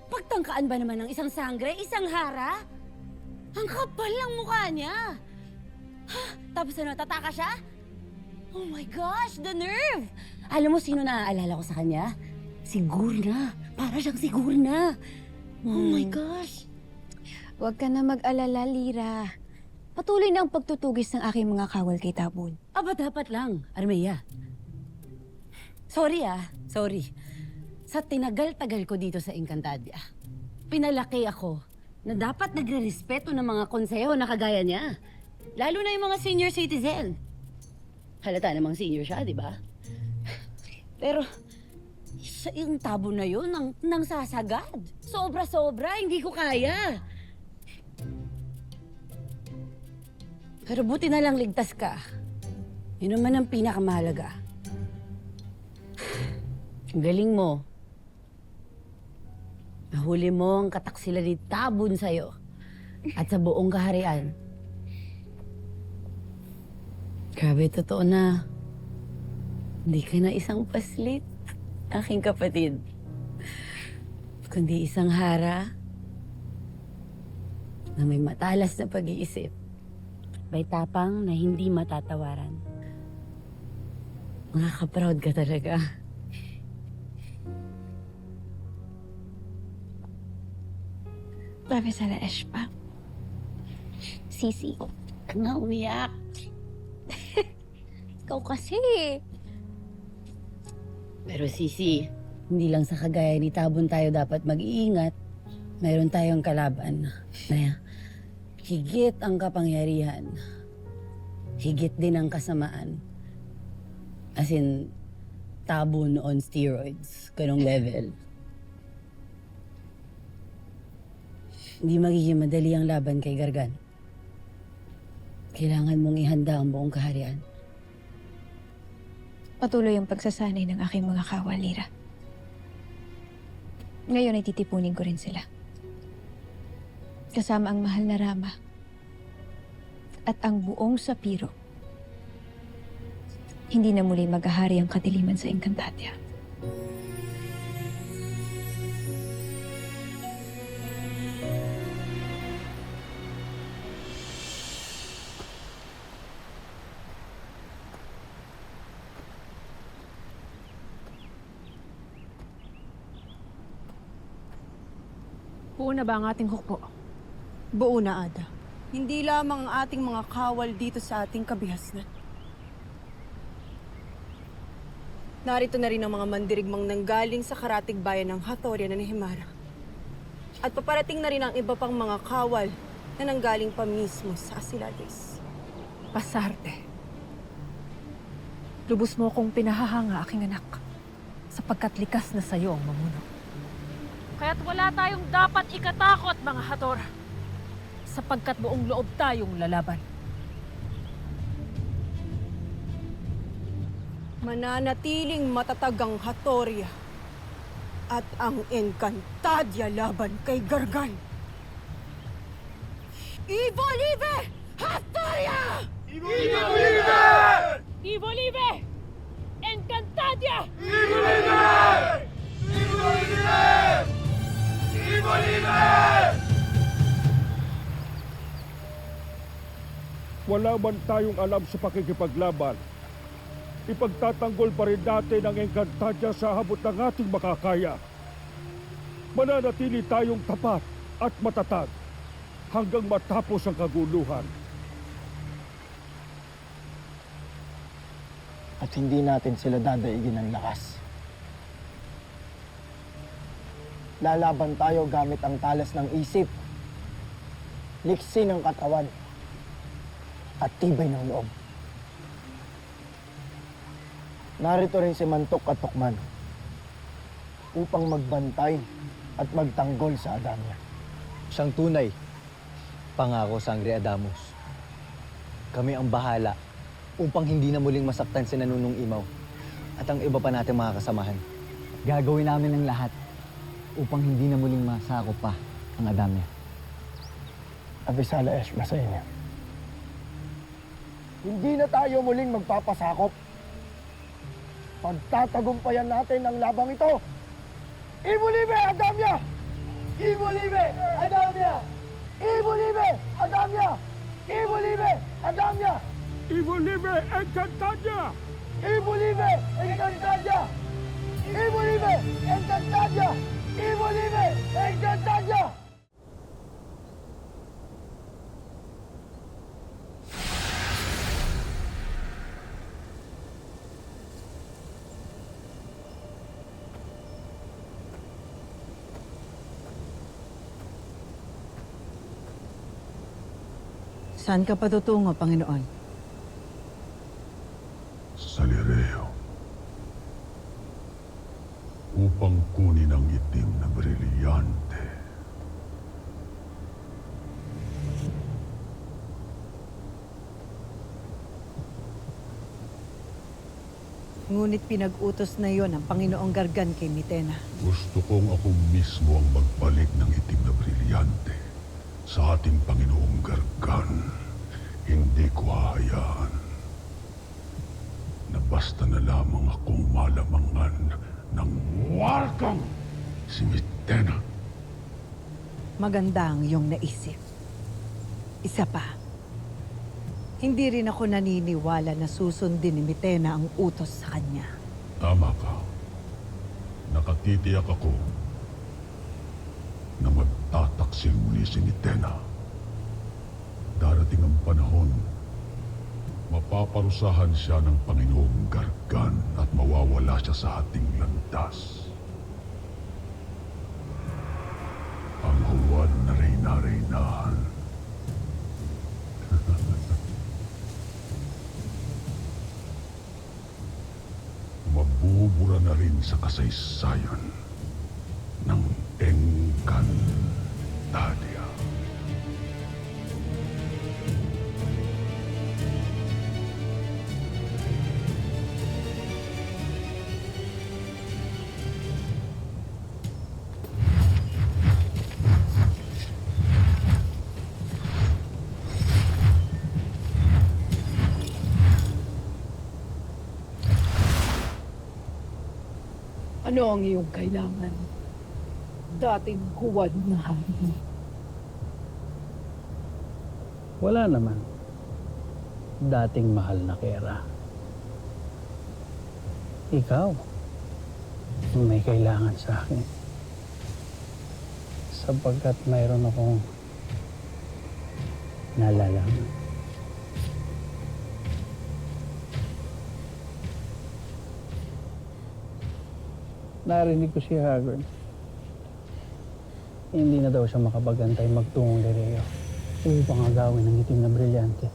Speaker 19: Pagtangkaan ba naman ng isang sangre, isang hara? Ang kapal ng mukha niya. Ha? Tapos ano, tataka siya? Oh my gosh, the nerve! Alam mo sino naaalala ko sa kanya? Si Gurna. Para siyang si Gurna. Oh my gosh.
Speaker 13: Huwag ka na mag-alala, Lira. Patuloy na ang pagtutugis ng aking mga kawal kay Tabon.
Speaker 19: Aba, dapat lang, Armea. Sorry. Sa tinagal-tagal ko dito sa Encantadia, pinalaki ako na dapat nagre-respeto ng mga konseho na kagaya niya. Lalo na yung mga senior citizen. Halata namang senior siya, di ba? Pero, yung tabo na yun, nang sasagad. Sobra-sobra, hindi ko kaya. Pero buti na lang ligtas ka. Yun naman ang pinakamahalaga. Ang galing mo. Nahuli mo ang kataksilan ni Tabon sa'yo at sa buong kaharian. Grabe, totoo na. Hindi ka na isang paslit, aking kapatid. Kundi isang hara na may matalas na pag-iisip. May tapang na hindi matatawaran. Makaka-proud ka talaga.
Speaker 18: Babe sa laesh pa. Sisi.
Speaker 19: Kang nga umiyak.
Speaker 18: Ikaw kasi.
Speaker 19: Pero Sisi, hindi lang sa kagaya ni Tabon tayo dapat mag-iingat. Mayroon tayong kalaban na higit ang kapangyarihan. Higit din ang kasamaan. As in, Tabon on steroids. Ganong level. Hindi magiging madali ang laban kay Gargan. Kailangan mong ihanda ang buong kaharian.
Speaker 10: Patuloy ang pagsasanay ng aking mga kawalira. Ngayon ay titipunin ko rin sila. Kasama ang mahal na Rama at ang buong Sapiro. Hindi na muli maghahari ang kadiliman sa Encantadia.
Speaker 17: Buo na ba ang ating hukbo?
Speaker 4: Buo na, Ada. Hindi lamang ang ating mga kawal dito sa ating kabihasnan. Narito na rin ang mga mandirigmang nanggaling sa karatig bayan ng Hatoria na ni Himara. At paparating na rin ang iba pang mga kawal na nanggaling pa mismo sa Asilades.
Speaker 17: Pasarte. Lubos mo akong pinahahanga, aking anak, sapagkat likas na sa'yo ang mamuno. Kaya't wala tayong dapat ikatakot, mga Hator, sapagkat buong loob tayong lalaban.
Speaker 4: Mananatiling matatag ang Hatoria at ang Encantadia laban kay Gargan. Ivo Libe! Hatoria!
Speaker 6: Ivo Libe!
Speaker 17: Ivo Libe! Encantadia!
Speaker 6: Ivo Libe! Ivo Libe! Ivo Libe!
Speaker 20: Wala man tayong alam sa pakikipaglaban. Ipagtatanggol pa rin natin ang Encantadia sa habot ng ating makakaya. Mananatili tayong tapat at matatag hanggang matapos ang kaguluhan.
Speaker 11: At hindi natin sila dadaigin ng lakas. Lalaban tayo gamit ang talas ng isip, liksi ng katawan, at tibay ng loob. Narito rin si Mantok at Tukman upang magbantay at magtanggol sa Adamya.
Speaker 5: Siyang tunay, pangako Sangre Adamus. Kami ang bahala upang hindi na muling masaktan si Nanunong Imaw at ang iba pa nating mga kasamahan. Gagawin namin ang lahat upang hindi na muling masakop pa ang Adamya.
Speaker 11: Abisala Eshma sa inyo. Hindi na tayo muling magpapasakop. Pagtatagumpayan natin ang labang ito. Ivo Libe, Adamya! Ivo Libe, Adamya! Ivo Libe, Adamya! Ivo Libe, Adamya!
Speaker 20: Ivo Libe, Encantadia!
Speaker 11: Ivo Libe, Encantadia! Ivo Libe, Encantadia! Ivo Libe, Encantadia!
Speaker 14: Saan ka patutungo, Panginoon?
Speaker 6: Sa Lireo. Upang kunin ang itim na brilyante.
Speaker 14: Ngunit pinag-utos na yon ang Panginoong Gargan kay Mitena.
Speaker 6: Gusto kong ako mismo ang magbalik ng itim na brilyante sa ating Panginoong Gargan. Hindi ko hahayaan na basta na lamang akong malamangan ng warkang si Mitena.
Speaker 14: Maganda ang iyong naisip. Isa pa, hindi rin ako naniniwala na susundin ni Mitena ang utos sa kanya.
Speaker 6: Tama ka. Nakatitiyak ako na magtataksil muli si Mitena. Darating ang panahon, mapaparusahan siya ng Panginoong Gargan at mawawala siya sa ating landas. Ang huwad na reyna-reynahan. Mabubura na rin sa kasaysayan ng Encantadia.
Speaker 2: Ano ang iyong kailangan? Dating huwad na hari.
Speaker 5: Wala naman. Dating mahal na Kera. Ikaw, ang may kailangan sa akin. Sapagkat mayroon akong nalalaman. Narinig ko si Hagrid. Hindi na daw siya makapagantay magtungong Lireo upang agawin ang itim na brilyante.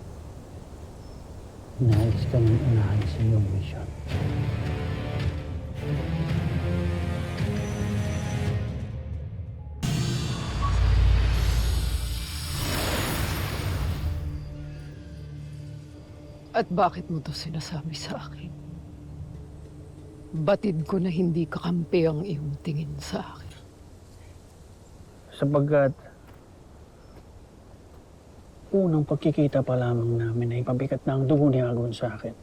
Speaker 5: Nais ka nang unahan sa iyong misyon.
Speaker 2: At bakit mo to sinasabi sa akin? Batid ko na hindi kakampi ang iyong tingin sa akin.
Speaker 5: Sapagkat unang pagkikita pa lamang namin ay pabigat na ang dugo ni Agon sa akin.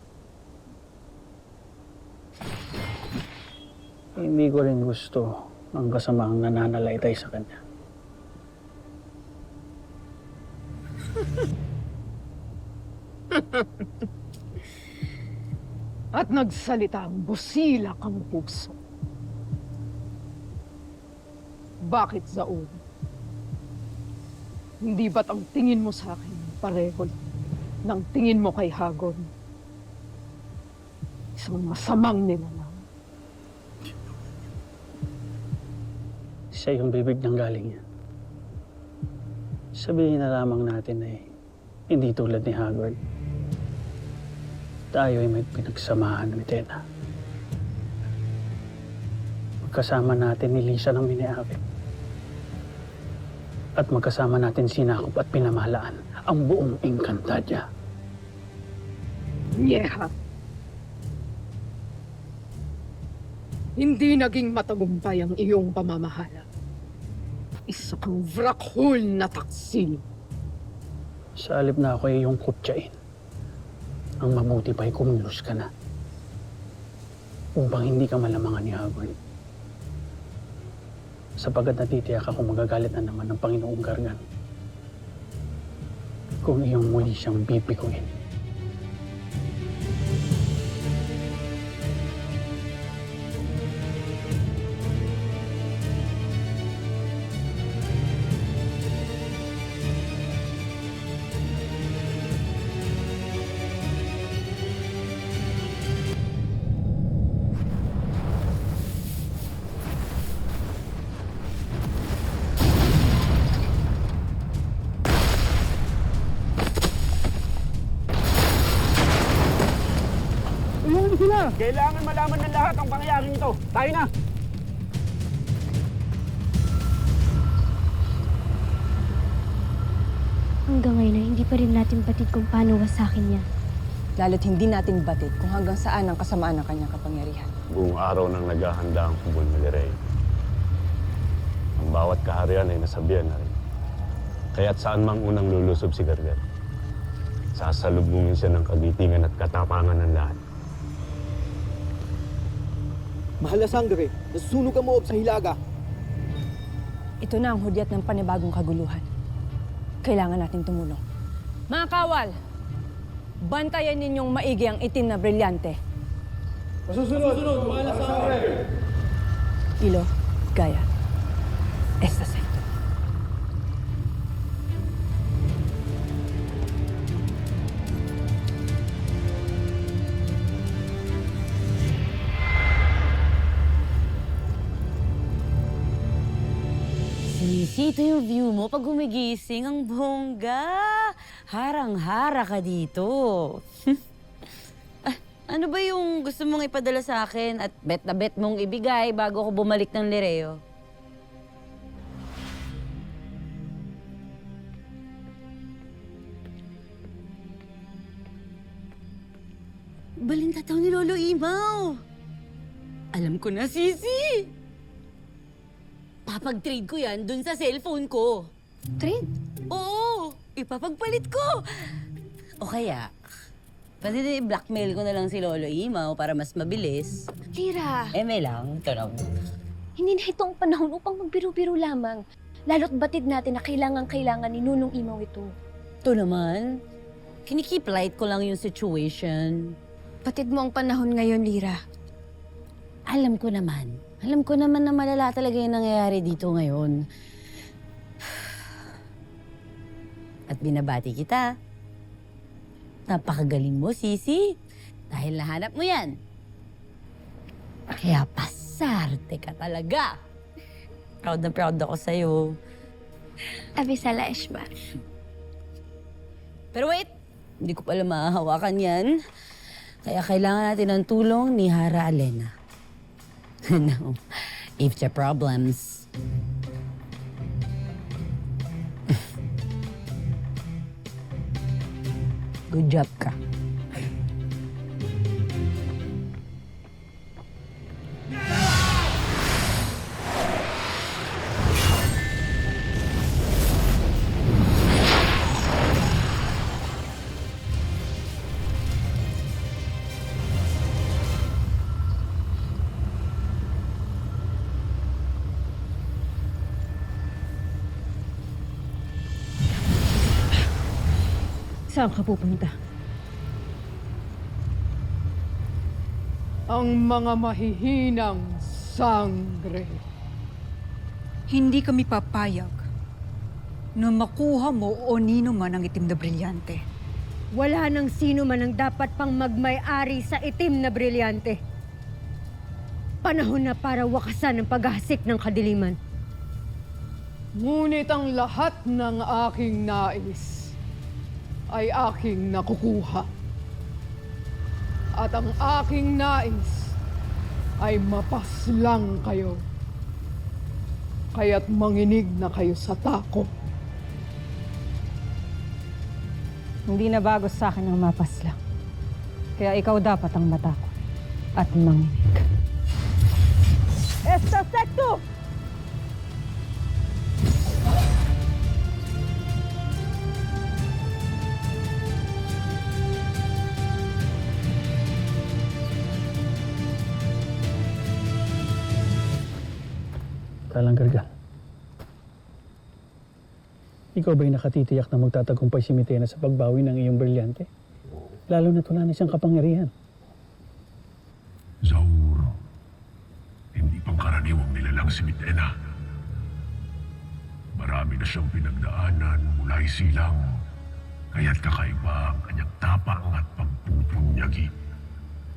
Speaker 5: Hindi ko rin gusto ang kasamaang nananalaytay sa kanya.
Speaker 2: At nagsalita ang busilak ang puso. Bakit, Zaun? Hindi ba't ang tingin mo sa akin pareho ng tingin mo kay Hagon? Isang masamang nilalang.
Speaker 5: Sa iyong bibig nang galing yan. Sabihin na lamang natin ay hindi tulad ni Hagrid. Tayo ay may pinagsamahan ni Mitena. Magkasama natin ni Lisa ng Mineave. At magkasama natin sinakop at pinamahalaan ang buong Encantadia.
Speaker 2: Nyeha. Hindi naging matagumpay ang iyong pamamahala. Isa kang vrakhul na taksil.
Speaker 5: Sa alip na ako ay iyong kutsain. Ang mabuti pa ay kumilos ka na. Upang hindi ka malamangan ni Hagrid. Sapagkat natitiyak ako magagalit na naman ng Panginoong Gargan kung iyong muli siyang bibiguin.
Speaker 11: Sige na! Kailangan malaman ng lahat ang pangyayaring ito. Tayo na!
Speaker 13: Hanggang ngayon ay hindi pa rin natin batid kung paano wasakin niya.
Speaker 21: Lalo't hindi natin batid kung hanggang saan ang kasamaan ng kanyang kapangyarihan.
Speaker 9: Buong araw nang naghahanda ang kubol ni Lirey. Ang bawat kaharian ay nasabihan na rin. Kaya't saan mang unang lulusob si Gargar, sasalubungin siya ng kagitingan at katapangan ng lahat.
Speaker 11: Mahal na sangre, nasusunog ang moob sa Hilaga.
Speaker 21: Ito na ang hudyat ng panibagong kaguluhan. Kailangan nating tumulong. Mga kawal, bantayan ninyong maigi ang itim na brilyante.
Speaker 11: Masusunod, mahal na sangre!
Speaker 21: Ilo, Gaya, esta secto.
Speaker 19: Sisi, ito yung view mo pag gumigising. Ang bongga. Harang-hara ka dito. Ano ba yung gusto mong ipadala sa akin at bet na bet mong ibigay bago ako bumalik ng Lireo? Balintataw ni Lolo Imaw. Alam ko na, Sisi. Papag-trade ko yan dun sa cellphone ko. Trade? Oo, ipapagpalit ko. O kaya, pwede na i-blackmail ko na lang si Lolo Imaw para mas mabilis.
Speaker 13: Lira,
Speaker 19: May lang, ito lang.
Speaker 13: hindi na ito ang panahon upang magbiro-biro lamang. Lalo't batid natin na kailangan ni Nunong Imaw ito.
Speaker 19: Ito naman, kinikip light ko lang yung situation.
Speaker 13: Batid mo ang panahon ngayon, Lira.
Speaker 19: Alam ko naman na malala talaga yung nangyayari dito ngayon. At binabati kita. Napakagaling mo, Sisi. Dahil nahanap mo yan. Kaya pasarte ka talaga. Proud na proud ako sa'yo.
Speaker 13: Abisala, Eshma.
Speaker 19: Pero wait, hindi ko pala mahahawakan yan. Kaya kailangan natin ng tulong ni Hara Alena. No, if there are problems. Good job ka.
Speaker 17: Saan ka pupunta?
Speaker 2: Ang mga mahihinang sangre.
Speaker 1: Hindi kami papayag na makuha mo o nino man ang itim na brilyante.
Speaker 10: Wala nang sino man ang dapat pang magmay-ari sa itim na brilyante. Panahon na para wakasan ang paghasik ng kadiliman.
Speaker 2: Ngunit ang lahat ng aking nais ay aking nakukuha. At ang aking nais ay mapaslang kayo. Kaya't manginig na kayo sa tako.
Speaker 10: Hindi na bago sa akin ang mapaslang. Kaya ikaw dapat ang matakot at manginig. Esta secto!
Speaker 5: Talang Gargan. Ikaw ba'y nakatitiyak na magtatagumpay si Mitena sa pagbawi ng iyong brilyante? Lalo na wala na siyang kapangyarihan.
Speaker 6: Zaur, hindi pangkaraniwang nilalang si Mitena. Marami na siyang pinagdaanan mula isilang, kaya't kakaiba ang kanyang tapang at pagpupunyagi.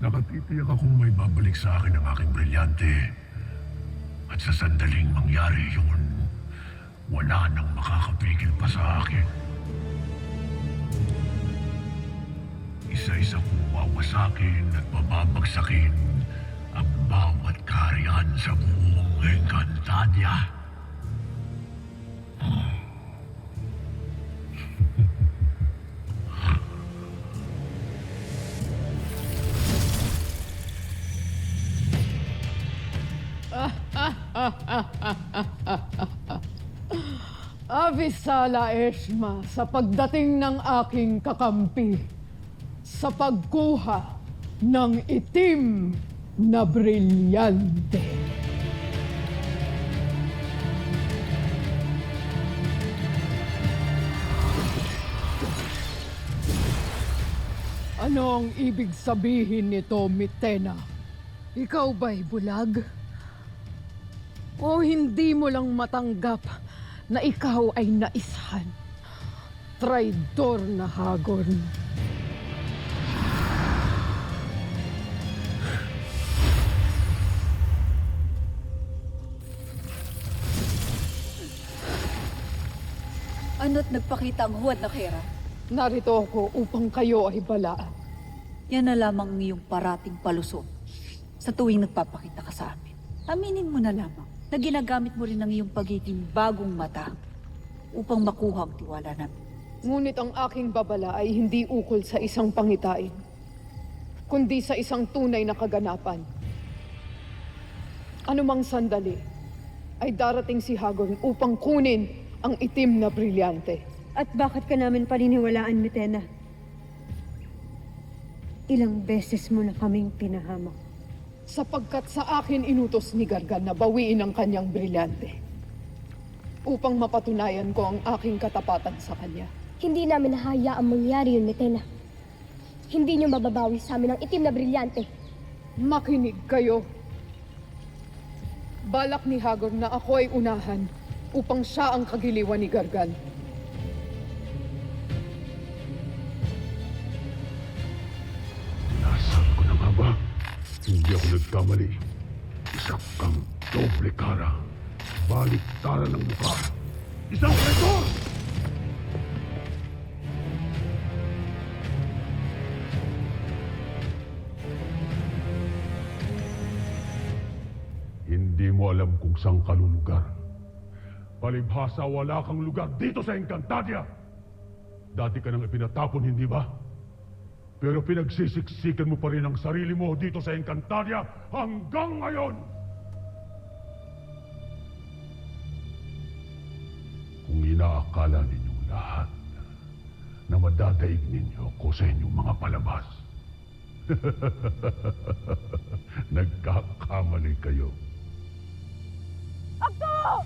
Speaker 6: Nakatitiyak akong may babalik sa akin ang aking brilyante. At sa sandaling mangyari yun, wala nang makakapigil pa sa akin. isa-isa kong wawasakin at bababagsakin ang bawat kaharian sa buong Encantadia.
Speaker 2: Avisala Eshma sa pagdating ng aking kakampi sa pagkuha ng itim na brilyante. Ano ang ibig sabihin nito, Mitena? Ikaw ba'y bulag? O hindi mo lang matanggap na ikaw ay naisahan? Traidor na Hagon.
Speaker 1: Ano't nagpakita ang huwad na Kera?
Speaker 2: Narito ako upang kayo ay balaan.
Speaker 1: Yan na lamang ang iyong parating palusot sa tuwing nagpapakita ka sa amin. Aminin mo na lamang na ginagamit mo rin ang iyong pagiging bagong mata upang makuha ang tiwala namin.
Speaker 2: Ngunit ang aking babala ay hindi ukol sa isang pangitain, kundi sa isang tunay na kaganapan. Anumang sandali ay darating si Hagon upang kunin ang itim na brilyante.
Speaker 10: At bakit ka namin paniniwalaan, Mitena? Ilang beses mo na kaming pinahamak.
Speaker 2: Sapagkat sa akin inutos ni Gargan na bawiin ang kanyang brilyante upang mapatunayan ko ang aking katapatan sa kanya.
Speaker 18: Hindi namin nahayaang mangyari yun, Mitena. Hindi niyo mababawi sa amin ang itim na brilyante.
Speaker 2: Makinig kayo. Balak ni Hagon na ako ay unahan upang siya ang kagiliwan ni Gargan.
Speaker 6: Nasabi ko na nga ba? Hindi ako nagkamali. Isa kang doble cara. Baliktaran ng mukha. Isang traitor! Hindi mo alam kung saan ka lulugar. Palibhasa wala kang lugar dito sa Encantadia. Dati ka nang ipinatapon, hindi ba? Pero pinagsisiksikan mo pa rin ang sarili mo dito sa Encantadia hanggang ngayon! Kung inaakala ninyong lahat na madadaig ninyo ako sa inyong mga palabas, nagkakamali kayo.
Speaker 11: Ako!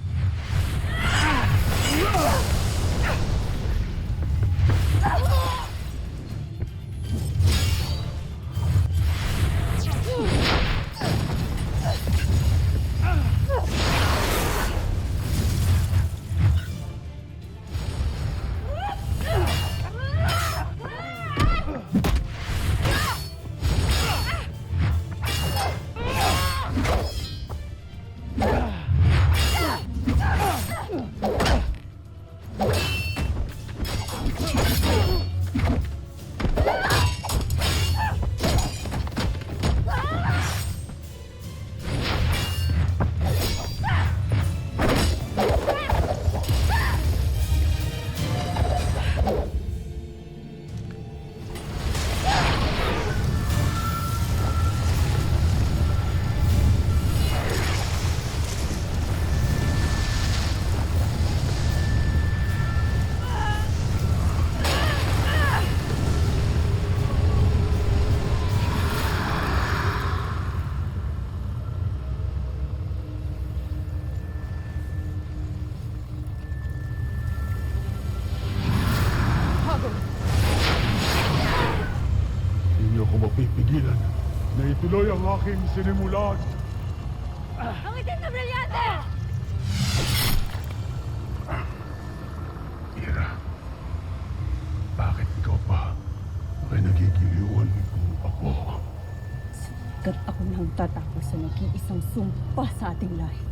Speaker 6: Mapipigilan na ituloy ang aking sinimulan.
Speaker 11: Ang itim na brilyante!
Speaker 6: Ira, bakit ikaw pa ay nagigiliwan kung ako?
Speaker 10: Sapagkat ako nang tatapos sa nag-iisang sumpa sa ating lahi.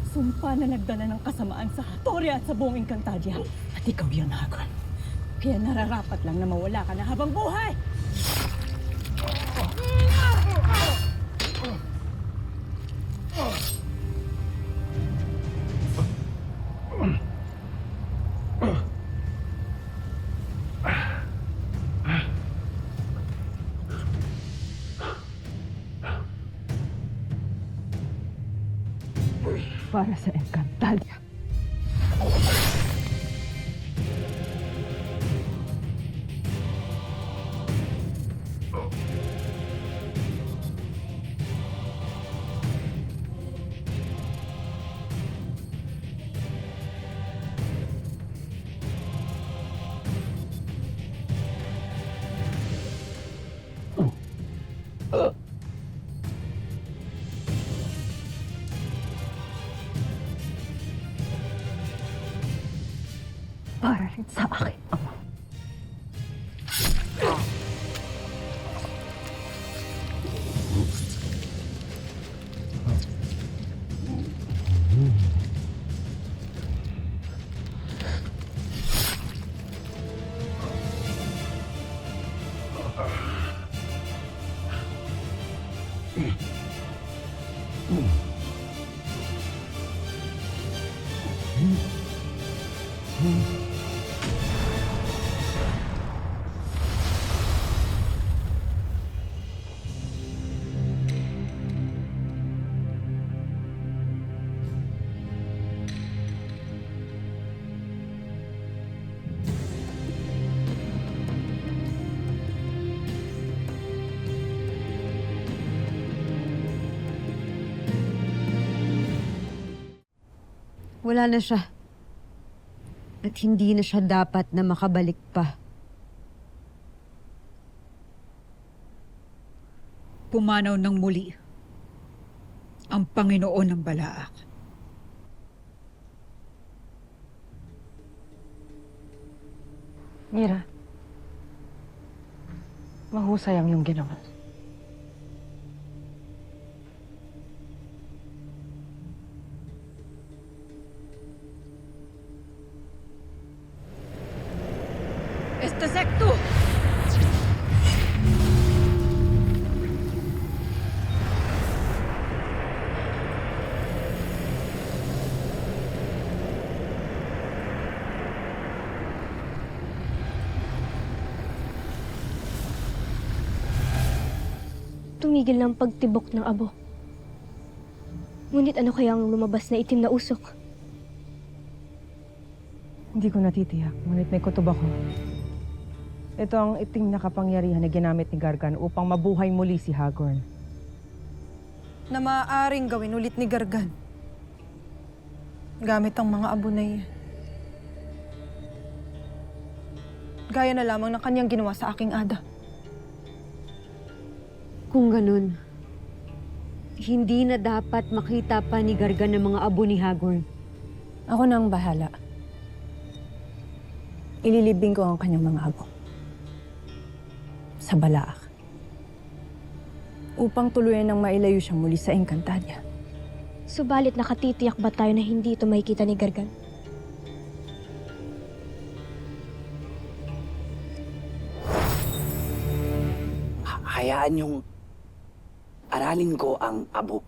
Speaker 10: Sumpa na nagdala ng kasamaan sa Hatoria at sa buong Encantadia. At ikaw yan, Hagon. Kaya nararapat lang na mawala ka na habang buhay!
Speaker 21: para sa Encantadia.
Speaker 10: Para rin sa akin, Ama. Wala na siya. At hindi na siya dapat na makabalik pa.
Speaker 1: Pumanaw ng muli ang Panginoon ng Balaak.
Speaker 21: Mira, mahusay ang iyong ginawa.
Speaker 1: Este secto!
Speaker 13: Tumigil ng pagtibok ng abo. Ngunit ano kaya ang lumabas na itim na usok?
Speaker 21: Hindi ko natitiyak, ngunit may kutob ako. Ito ang itim na kapangyarihan na ginamit ni Gargan upang mabuhay muli si Hagorn.
Speaker 17: Na maaaring gawin ulit ni Gargan. Gamit ang mga abo na iyan. Gaya na lamang ng kanyang ginawa sa aking ada.
Speaker 10: Kung ganun, hindi na dapat makita pa ni Gargan ng mga abo ni Hagorn.
Speaker 21: Ako na ang bahala. Ililibing ko ang kanyang mga abo sa Balaak upang tuluyan ng mailayo siya muli sa Encantadia.
Speaker 13: Subalit nakatitiyak ba tayo na hindi ito makikita ni Gargan?
Speaker 5: Hayaan niyong aralin ko ang abo.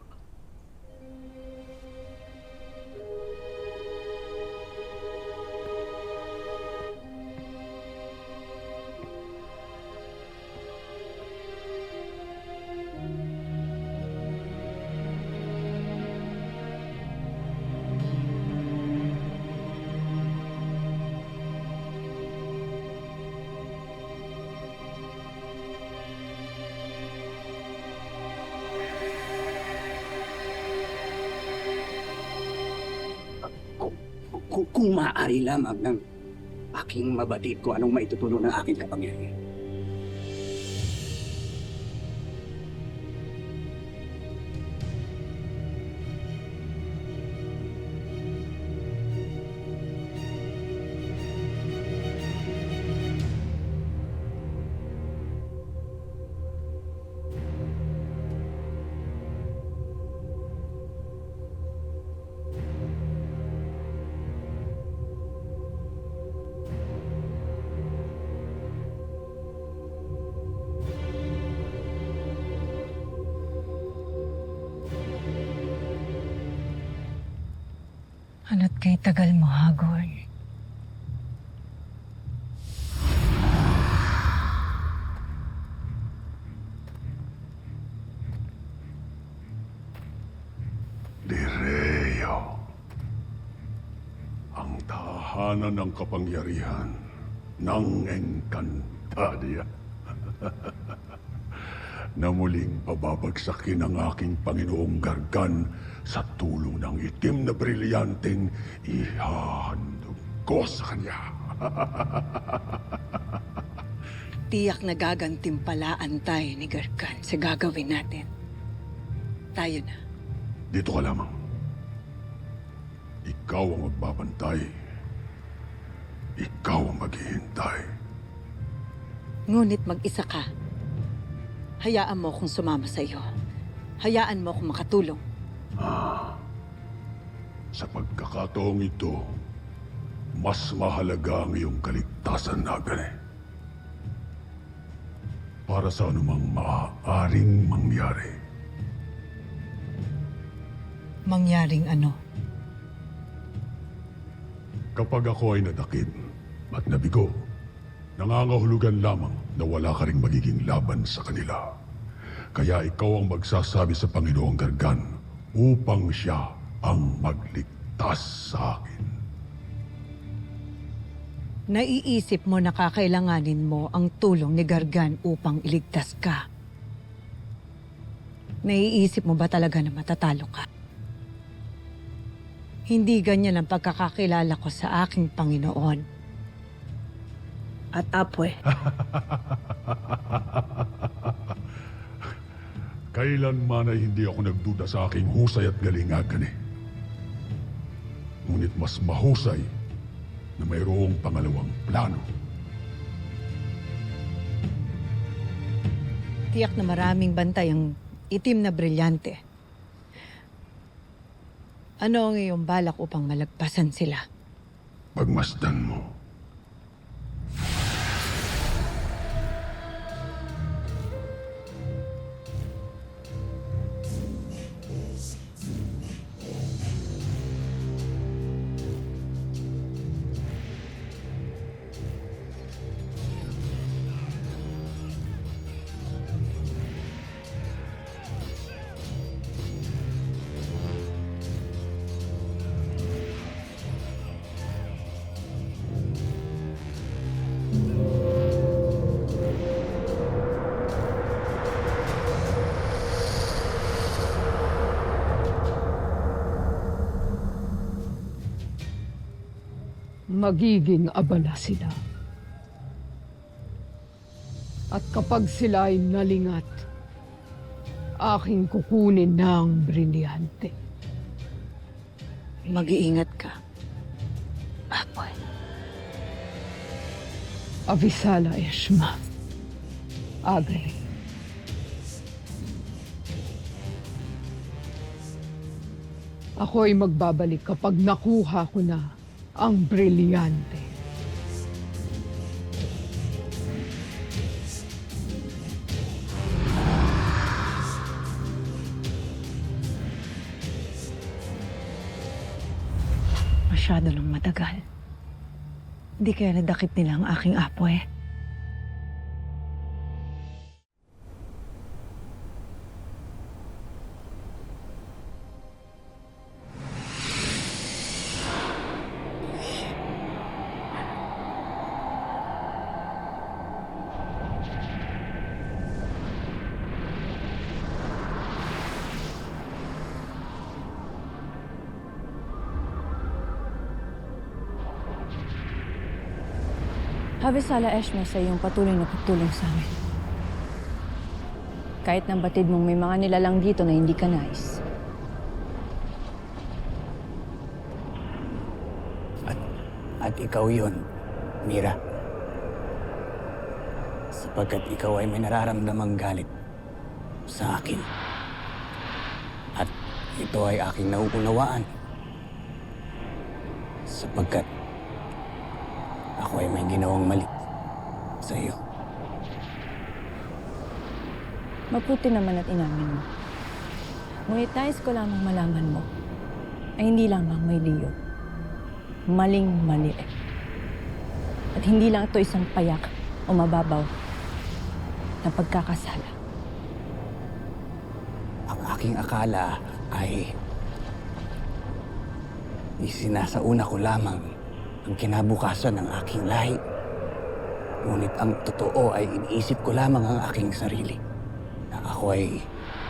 Speaker 5: Kung maaari lamang ng aking mabatid ko anong maitutulong ng aking kapangyarihan.
Speaker 10: Ano't kay tagal mo, Hagorn?
Speaker 6: Direo. tahanan ng kapangyarihan ng Encantadia. Na muling pababagsakin ang aking Panginoong Gargan sa tulong ng itim na brilyanteng ihahandog ko sa kanya.
Speaker 14: Tiyak na gagantimpalaan tayo ni Gargan sa gagawin natin. Tayo na.
Speaker 6: Dito ka lamang. Ikaw ang magbabantay. Ikaw ang maghihintay.
Speaker 14: Ngunit mag-isa ka. Hayaan mo akong sumama sa iyo. Hayaan mo akong makatulong.
Speaker 6: Sa pagkakataong ito, mas mahalaga ang iyong kaligtasan na gani. Para sa anumang maaaring mangyari.
Speaker 14: Mangyaring ano?
Speaker 6: Kapag ako ay nadakip at nabigo, nangangahulugan lamang na wala ka ring magiging laban sa kanila. Kaya ikaw ang magsasabi sa Panginoong Gargan upang siya ang magligtas sa akin.
Speaker 14: Naiisip mo na kakailanganin mo ang tulong ni Gargan upang iligtas ka. Naiisip mo ba talaga na matatalo ka? Hindi ganyan ang pagkakakilala ko sa aking Panginoon. At Apoy.
Speaker 6: Kailanman ay hindi ako nagduda sa aking husay at galingagan eh. Ngunit mas mahusay na mayroong pangalawang plano.
Speaker 14: Tiyak na maraming bantay ang itim na brilyante. Ano ang iyong balak upang malagpasan sila?
Speaker 6: Pagmasdan mo.
Speaker 2: Magiging abala sila. At kapag sila ay nalingat, aking kukunin ng brilyante.
Speaker 14: Mag-iingat ka. Apoy.
Speaker 2: Avisala Eshma. Agre. Ako'y magbabalik kapag nakuha ko na ang brilyante.
Speaker 14: Masyado nang matagal. Hindi kaya nadakip nila ang aking Apoy.
Speaker 21: Habisala Eshma sa iyong patuloy na pagtulong sa amin. Kahit nang batid mong may mga nilalang dito na hindi ka nais.
Speaker 5: At ikaw yun, Mira. Sapagkat ikaw ay may nararamdamang galit sa akin. At ito ay aking nauunawaan. Sapagkat ako ay may ginawang mali sa iyo.
Speaker 21: Mabuti naman at inamin mo. Ngunit nais ko lamang malaman mo ay hindi lamang may liyo. Maling-mali. At hindi lang ito isang payak o mababaw na pagkakasala.
Speaker 5: Ang aking akala ay isinasauna ko lamang ang kinabukasan ng aking lahi. Ngunit ang totoo ay iniisip ko lamang ang aking sarili. Na ako ay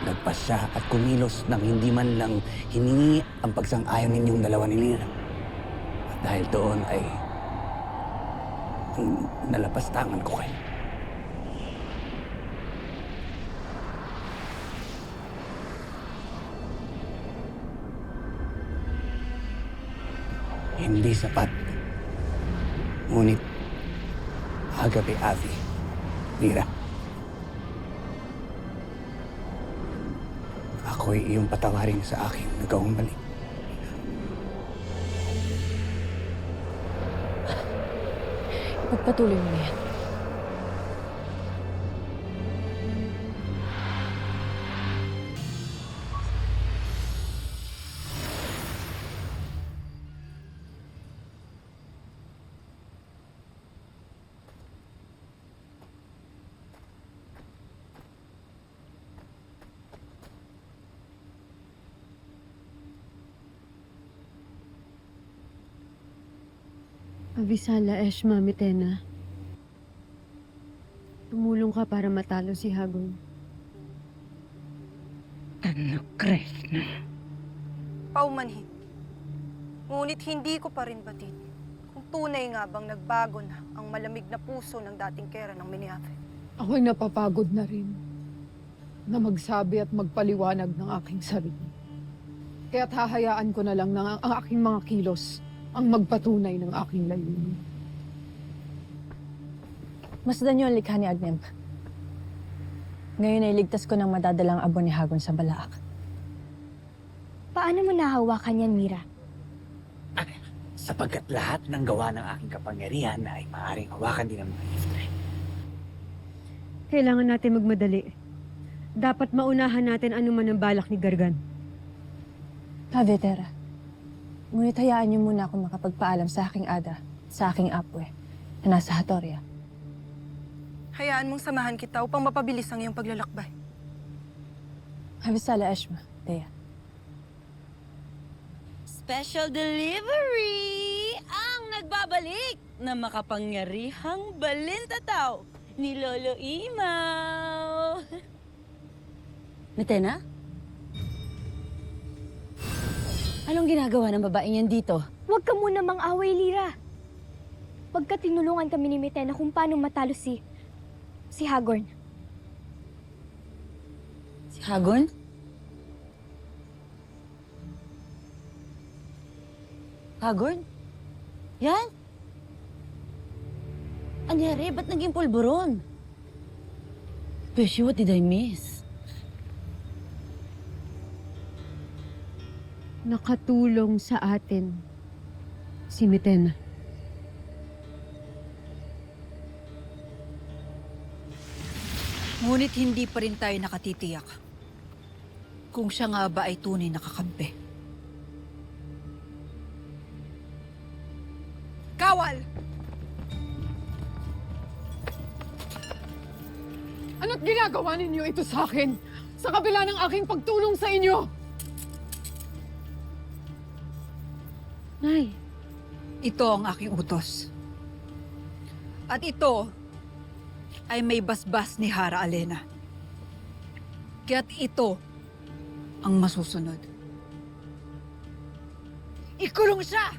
Speaker 5: nagpasya at kumilos nang hindi man lang hiningi ang pagsang-ayon ninyong dalawa ni Lina. At dahil doon ay nalapastangan ko kayo. Hindi sapat. Ngunit, agape Avi, Lira. Ako'y iyong patawarin sa aking nagawang mali.
Speaker 21: Pagpatuloy mo na yan.
Speaker 10: Avisala Eshma Mitena. Tumulong ka para matalo si Hagon.
Speaker 14: Ano, Krishna?
Speaker 8: Paumanhin. Ngunit hindi ko pa rin batid kung tunay nga bang nagbago na ang malamig na puso ng dating kera ng Miniafe.
Speaker 2: Ako'y napapagod na rin na magsabi at magpaliwanag ng aking sarili. Kaya't hahayaan ko na lang na ang aking mga kilos ang magpatunay ng aking layunin.
Speaker 21: Masdan niyo ang likha ni Agnem. Ngayon ay ligtas ko ng madadalang abo ni Hagon sa Balaak.
Speaker 13: Paano mo nahawakan yan, Mira?
Speaker 5: Sapagkat lahat ng gawa ng aking kapangyarihan ay maaaring hawakan din ng mga Ifrit.
Speaker 10: Kailangan natin magmadali. Dapat maunahan natin anuman ang balak ni Gargan.
Speaker 21: Vetera. Ngunit hayaan niyo muna ako makapagpaalam sa aking ada, sa aking apwe, na nasa Hatoria.
Speaker 8: Hayaan mong samahan kita upang mapabilis ang iyong paglalakbay.
Speaker 21: Avisala Eshma, Thea.
Speaker 19: Special delivery! Ang nagbabalik na makapangyarihang balintataw ni Lolo Imaw. Mitena? Anong ginagawa ng babaeng yan dito?
Speaker 13: Huwag ka muna mang-away, Lira. Pagka tinulungan kami ni Mitena kung paano matalo si Hagorn.
Speaker 19: Si Hagon? Hagorn? Yan? Anyari? Ba't naging pulburon? Beshi, what did I miss?
Speaker 10: Nakatulong sa atin si Mitena.
Speaker 1: Ngunit hindi pa rin tayo nakatitiyak kung siya nga ba ay tunay na kakampi. Kawal!
Speaker 2: Ano't ginagawa ninyo ito sa akin? Sa kabila ng aking pagtulong sa inyo?
Speaker 1: Nay, ito ang aking utos. At ito ay may basbas ni Hara Alena. Kaya't ito ang masusunod. Ikulong siya!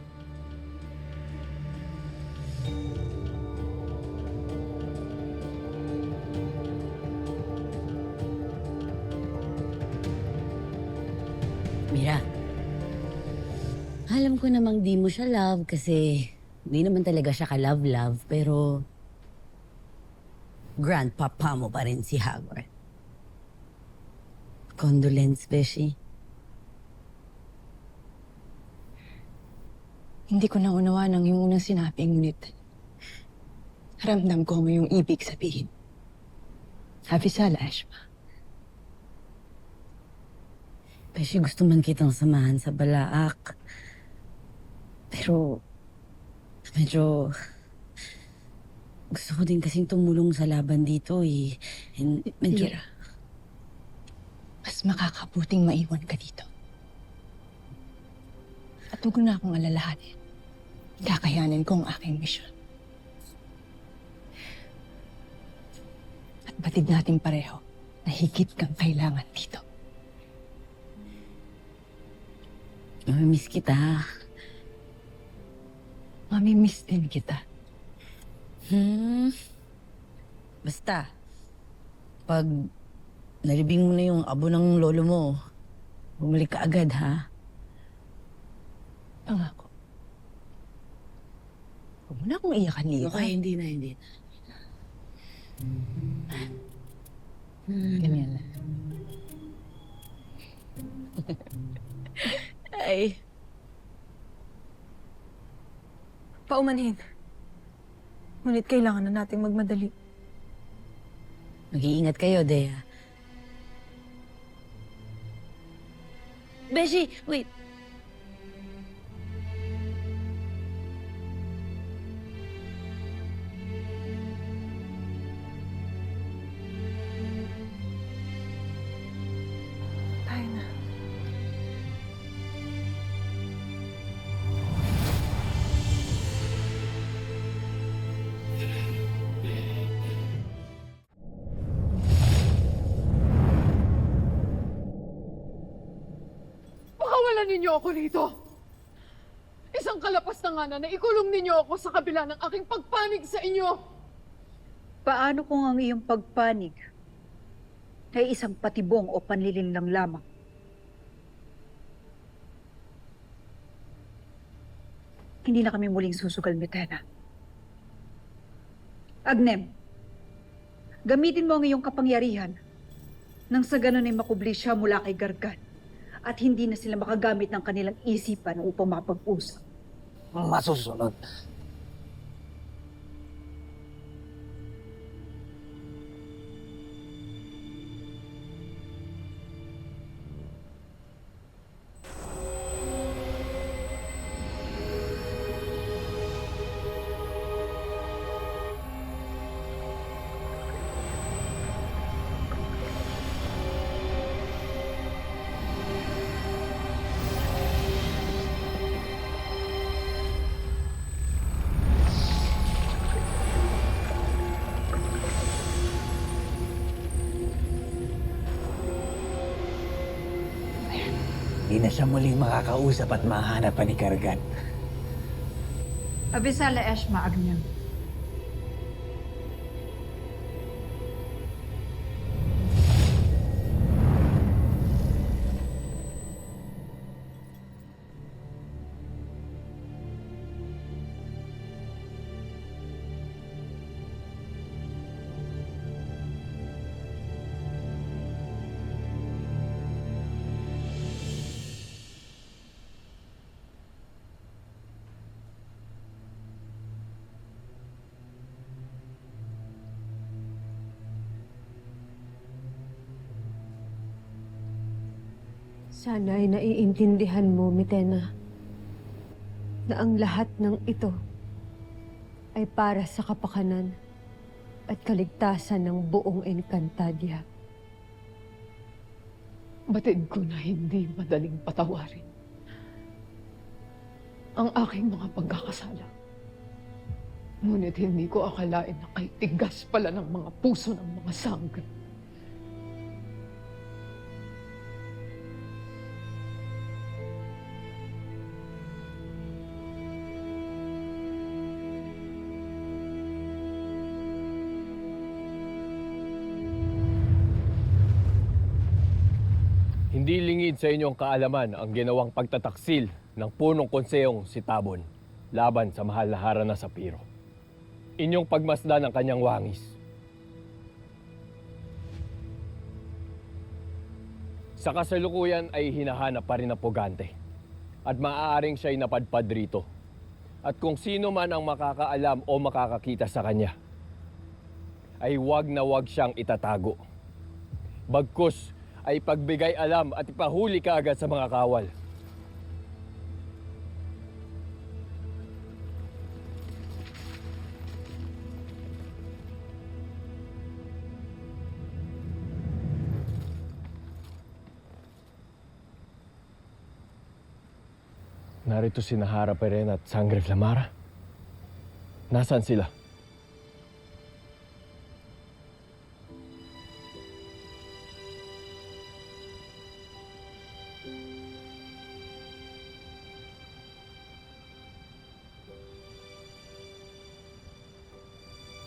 Speaker 19: Mira, alam ko namang di mo siya love kasi di naman talaga siya ka-love-love, pero grandpapa mo pa rin si Hagor. Condolence, Beshi.
Speaker 21: Hindi ko naunawaan ang iyong unang sinabi, ngunit ramdam ko ang iyong ibig sabihin. Avisala Eshma.
Speaker 19: Beshi, gusto man kitang samahan sa Balaak. Pero medyo gusto ko din kasing tumulong sa laban dito eh. And medyo...
Speaker 21: Mira, mas makakabuting maiwan ka dito. At huwag na akong alalahanin. Kakayanin ko ang aking misyon. At batid nating pareho na higit kang kailangan dito.
Speaker 19: Namimiss kita.
Speaker 21: Mamimiss din kita.
Speaker 19: Basta, pag nalibing mo na yung abo ng lolo mo, bumalik ka agad, ha?
Speaker 21: Pangako. Huwag mo na akong iyakan, Lita.
Speaker 19: Okay, hindi na.
Speaker 21: Ganyan na.
Speaker 19: Ay.
Speaker 8: Paumanhin. Ngunit kailangan na nating magmadali.
Speaker 19: Mag-iingat kayo, Dea. Beshi, wait.
Speaker 8: Tayo na.
Speaker 2: Pakawalan ninyo ako rito. Isang kalapas na nga na ikulong ninyo ako sa kabila ng aking pagpanig sa inyo.
Speaker 1: Paano kung ang iyong pagpanig ay isang patibong o panlilinlang lamang? Hindi na kami muling susugal, Mitena. Agnem, gamitin mo ang iyong kapangyarihan nang sa ganun ay makubli siya mula kay Gargan at hindi na sila makagamit ng kanilang isipan upang makapag-usap.
Speaker 5: Masusunod. Hindi na siya muling makakausap at mahanap pa ni Gargan.
Speaker 1: Abisala Eshma, Agnem.
Speaker 10: Sana ay naiintindihan mo, Mitena, na ang lahat ng ito ay para sa kapakanan at kaligtasan ng buong Encantadia.
Speaker 2: Batid ko na hindi madaling patawarin ang aking mga pagkakasala. Ngunit hindi ko akalain na kay tigas pala ng mga puso ng mga sangre.
Speaker 3: Hindi lingid sa inyong kaalaman ang ginawang pagtataksil ng punong konsehong si Tabon laban sa mahal na harana sa Piro. Inyong pagmasdan ang kanyang wangis. Sa kasalukuyan ay hinahanap pa rin ang pugante at maaaring siya'y napadpad rito. At kung sino man ang makakaalam o makakakita sa kanya, ay wag na wag siyang itatago. Bagkus ay pagbigay alam at ipahuli ka agad sa mga kawal. Narito si Nahara Perena at Sangre Flamara. Nasaan sila?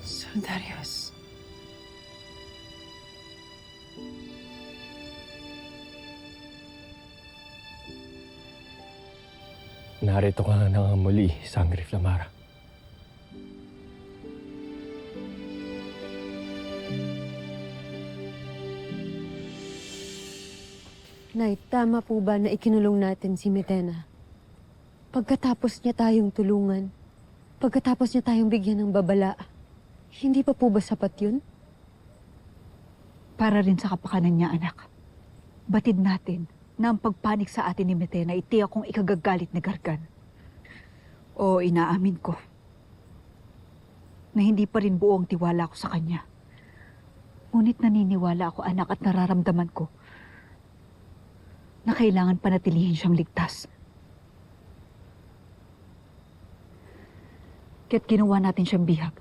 Speaker 2: Soldarius.
Speaker 3: Narito ka na nga muli, Sangre Flamara.
Speaker 10: Nay, tama po ba na ikinulong natin si Mitena? Pagkatapos niya tayong tulungan, pagkatapos niya tayong bigyan ng babala, hindi pa po ba sapat yun?
Speaker 1: Para rin sa kapakanan niya, anak. Batid natin na ang pagpanik sa atin ni Mitena ay tiyak kong ikagagalit ni Gargan. O inaamin ko na hindi pa rin buo ang tiwala ko sa kanya. Ngunit naniniwala ako, anak, at nararamdaman ko na kailangan panatilihin siyang ligtas. Kaya't ginawa natin siyang bihag.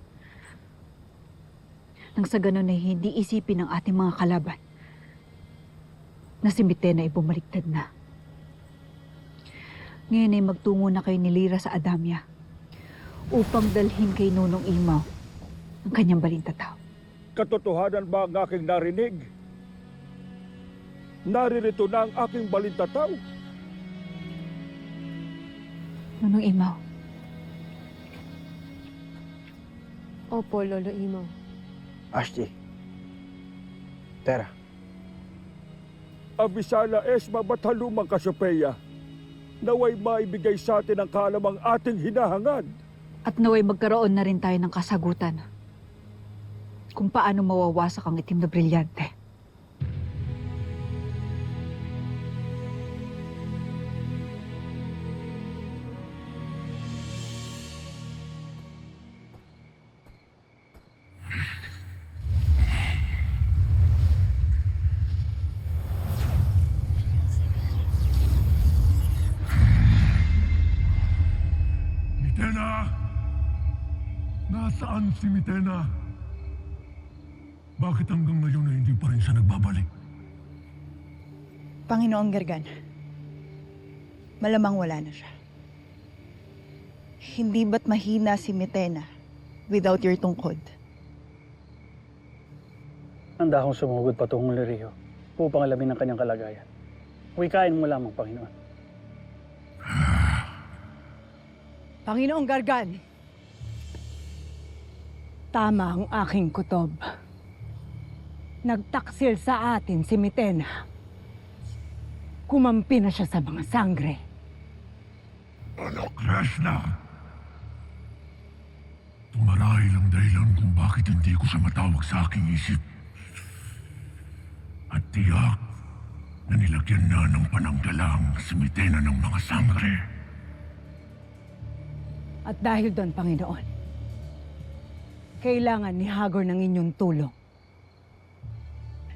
Speaker 1: Nang sa ganun ay hindi isipin ng ating mga kalaban na si Mitena ay bumaliktad na. Ngayon ay magtungo na kayo ni Lyra sa Adamya upang dalhin kay Nunong Imaw ang kanyang balintataw.
Speaker 20: Katotohanan ba ang aking narinig? Naririto na ang aking balintataw.
Speaker 1: Nunong Imaw.
Speaker 10: Opo, Lolo Imaw.
Speaker 5: Ashley. Tera.
Speaker 20: Abisala Esma Batalumang Kasopeya, naway maibigay sa atin ang kalamang ating hinahangad.
Speaker 1: At naway magkaroon na rin tayo ng kasagutan kung paano mawawasak ang itim na brilyante.
Speaker 6: Mitena! Nasaan si Mitena? Bakit hanggang ngayon ay hindi pa rin siya nagbabalik?
Speaker 14: Panginoong Gargan, malamang wala na siya. Hindi ba't mahina si Mitena without your tungkod?
Speaker 5: Handa akong sumugod patungong Lirio upang alamin ang kanyang kalagayan. Wikain mo lamang, Panginoon.
Speaker 14: Panginoong Gargan, tama ang aking kutob. Nagtaksil sa atin si Mitena. Kumampi na siya sa mga sangre.
Speaker 6: Anak Krishna! Tumarahil ang dahilan kung bakit hindi ko siya matawag sa aking isip. At tiyak na nilagyan na ng pananggalang si Mitena ng mga sangre.
Speaker 14: At dahil doon, Panginoon, kailangan ni Hagor ng inyong tulong.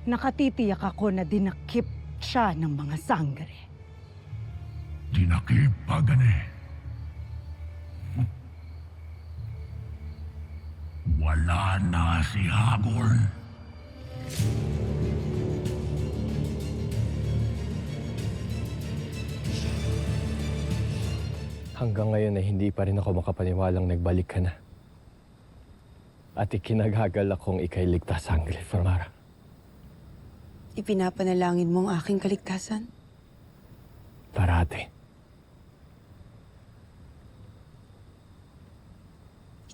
Speaker 14: Nakatitiyak ako na dinakip siya ng mga sangre.
Speaker 6: Dinakip, Pagane. Wala na si Hagor.
Speaker 3: Hanggang ngayon ay hindi pa rin ako makapaniwalang nagbalik ka na. At ikinagagal akong ikay ligtas, Sangre Flamara.
Speaker 2: Ipinapanalangin mo ang aking kaligtasan?
Speaker 3: Parati.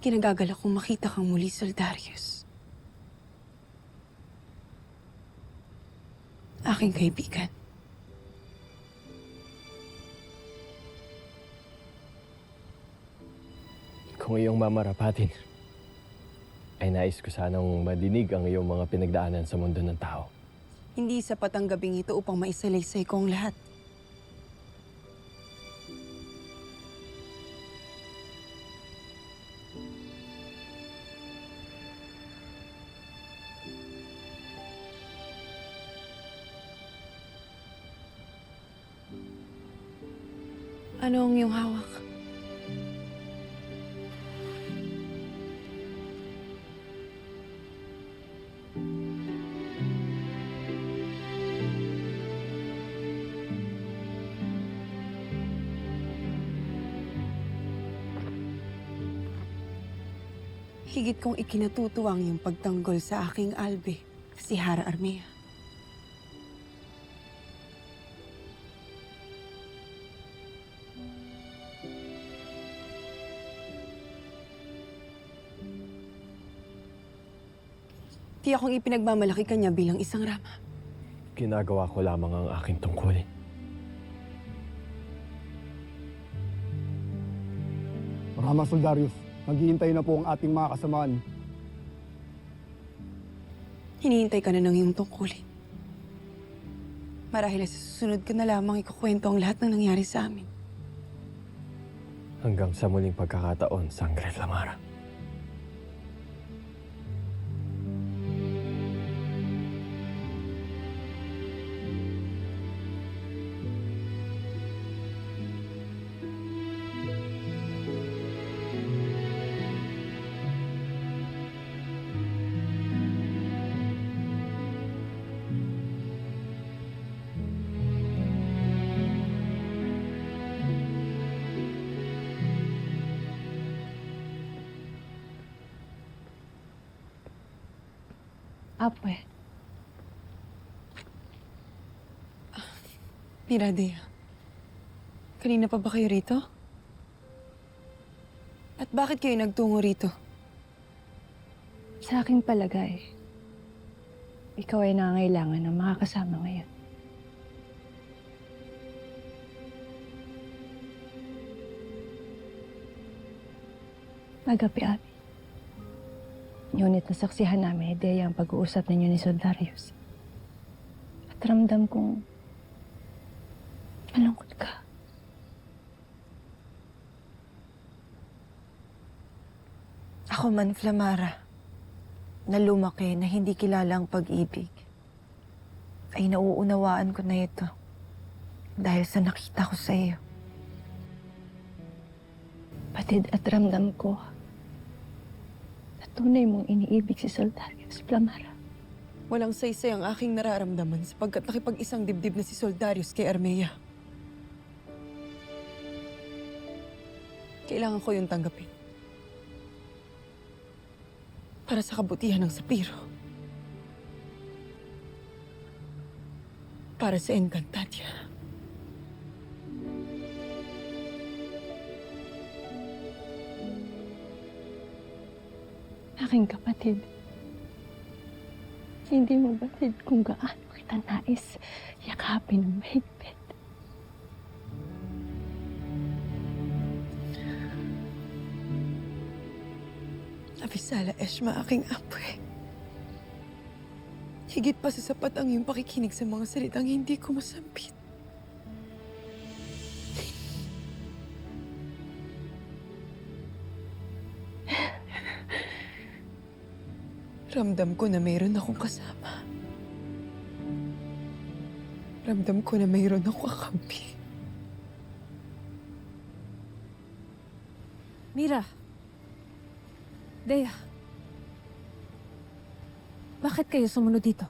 Speaker 2: Ikinagagal akong makita kang muli, Soldarius. Aking kaibigan.
Speaker 3: Kung iyong mamarapatin, ay nais ko sanang madinig ang iyong mga pinagdaanan sa mundo ng tao.
Speaker 2: Hindi sapat ang gabing ito upang maisalaysay ko ang lahat. Ano ang iyong hawak? Higit kong ikinatutuwang yung pagtanggol sa aking albe, si Hara Armea. Di akong ipinagmamalaki kanya bilang isang rama.
Speaker 3: Ginagawa ko lamang ang aking tungkulin.
Speaker 11: Rama Soldarius, naghihintay na po ang ating mga kasamaan.
Speaker 2: Hinihintay ka na ng iyong tungkulin. Marahil sa susunod ka na lamang ikukwento ang lahat ng nangyari sa amin.
Speaker 3: Hanggang sa muling pagkakataon, Sangre Flamara.
Speaker 10: Apwe,
Speaker 2: Miradea, kanina pa ba kayo rito? At bakit kayo nagtungo rito?
Speaker 21: sa aking palagay, ikaw ay nangangailangan ng makakasama ngayon. Magabi, Abi. Ngunit nasaksihan namin, ideya ang pag-uusap ninyo ni Soldarius. At ramdam kong malungkot ka.
Speaker 8: Ako man, Flamara, na lumaki na hindi kilala ang pag-ibig, ay nauunawaan ko na ito dahil sa nakita ko sa iyo.
Speaker 21: Batid at ramdam ko na tunay mong iniibig si Soldarius, Flamara.
Speaker 2: Walang saysay ang aking nararamdaman sapagkat nakipag-isang dibdib na si Soldarius kay Armea. Kailangan ko yung tanggapin. Para sa kabutihan ng Sapiro. Para sa Encantadia.
Speaker 21: Aking kapatid, hindi mo batid kung gaano kita nais yakapin ng mahigpit.
Speaker 2: Avisala Eshma, aking apwe. Higit pa sa sapat ang iyong pakikinig sa mga salitang hindi ko masampit. Ramdam ko na mayroon akong kasama. Ramdam ko na mayroon akong kakampi.
Speaker 17: Mira. Dea. Bakit kayo sumunod dito?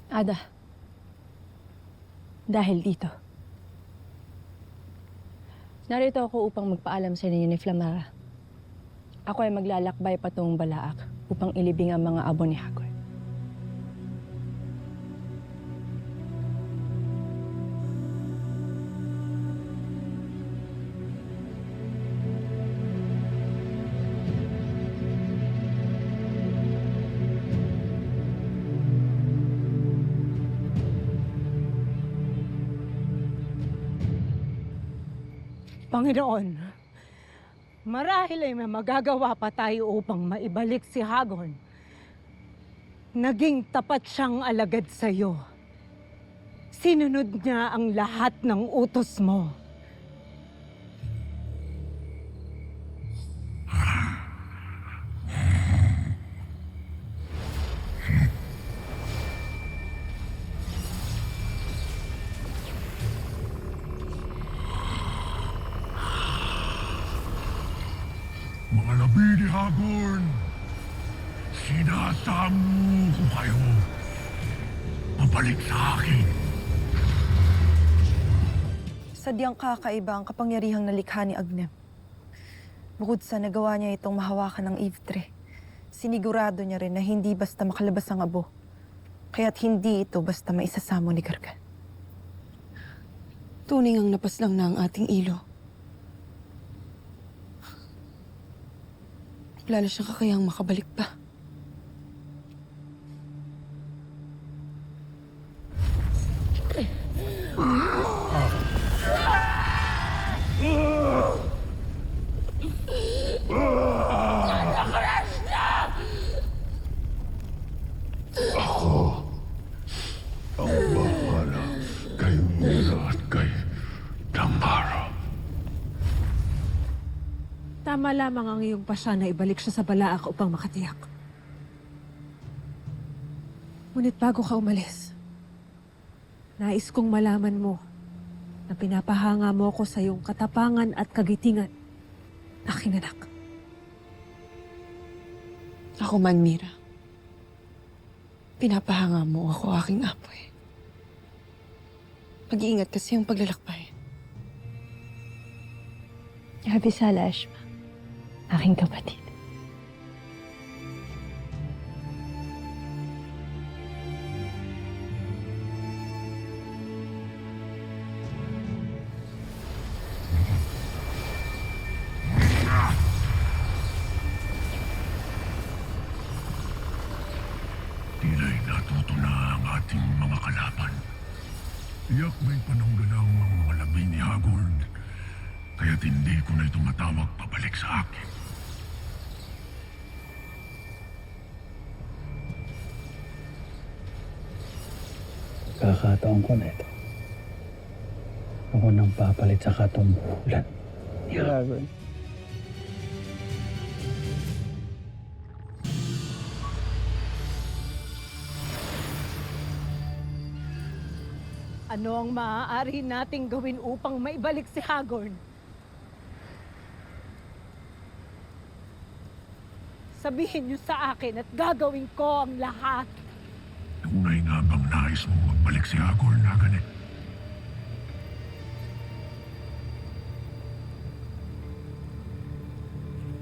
Speaker 21: Ada, dahil dito. Narito ako upang magpaalam sa inyo ni Flamara. Ako ay maglalakbay patungong Balaak upang ilibing ang mga abo ni Hagor.
Speaker 14: Panginoon, marahil ay may magagawa pa tayo upang maibalik si Hagon. Naging tapat siyang alagad sa iyo. Sinunod niya ang lahat ng utos mo.
Speaker 6: Lady Hagorn, sinasamo ko kayo. Pabalik sa akin.
Speaker 8: Sadyang kakaiba ang kapangyarihang nalikha ni Agnem. Bukod sa nagawa niya itong mahawakan ng Eve Tree, sinigurado niya rin na hindi basta makalabas ang abo. Kaya't hindi ito basta maisasamo ni Gargan.
Speaker 2: Tunay ngang napaslang na ang ating ilo. Wala na siyang kakayang makabalik pa.
Speaker 6: Ako ang bahala kay Mira at kay Tamara.
Speaker 17: Tama lamang ang iyong pasya na ibalik siya sa balaak upang makatiyak. Ngunit bago ka umalis, nais kong malaman mo na pinapahanga mo ko sa iyong katapangan at kagitingan, aking anak.
Speaker 2: Ako man, Mira. Pinapahanga mo ako, aking apoy. Mag-iingat kasi ang paglalakbay.
Speaker 21: Abisala, Ashma. Aking kapatid.
Speaker 6: Tila'y natuto na ang ating mga kalaban. Iyak may pananggalaw ang mga labi ni Hagorn. Kaya't hindi ko na ito matawag pabalik sa akin.
Speaker 5: Kakataon ko na ito. Ako nang papalit sa katumbulan ni Hagorn.
Speaker 17: Ano ang maaari nating gawin upang maibalik si Hagorn? Sabihin niyo sa akin at gagawin ko ang lahat.
Speaker 6: Tunay nga bang nais mong magbalik si Hagorn na ganit?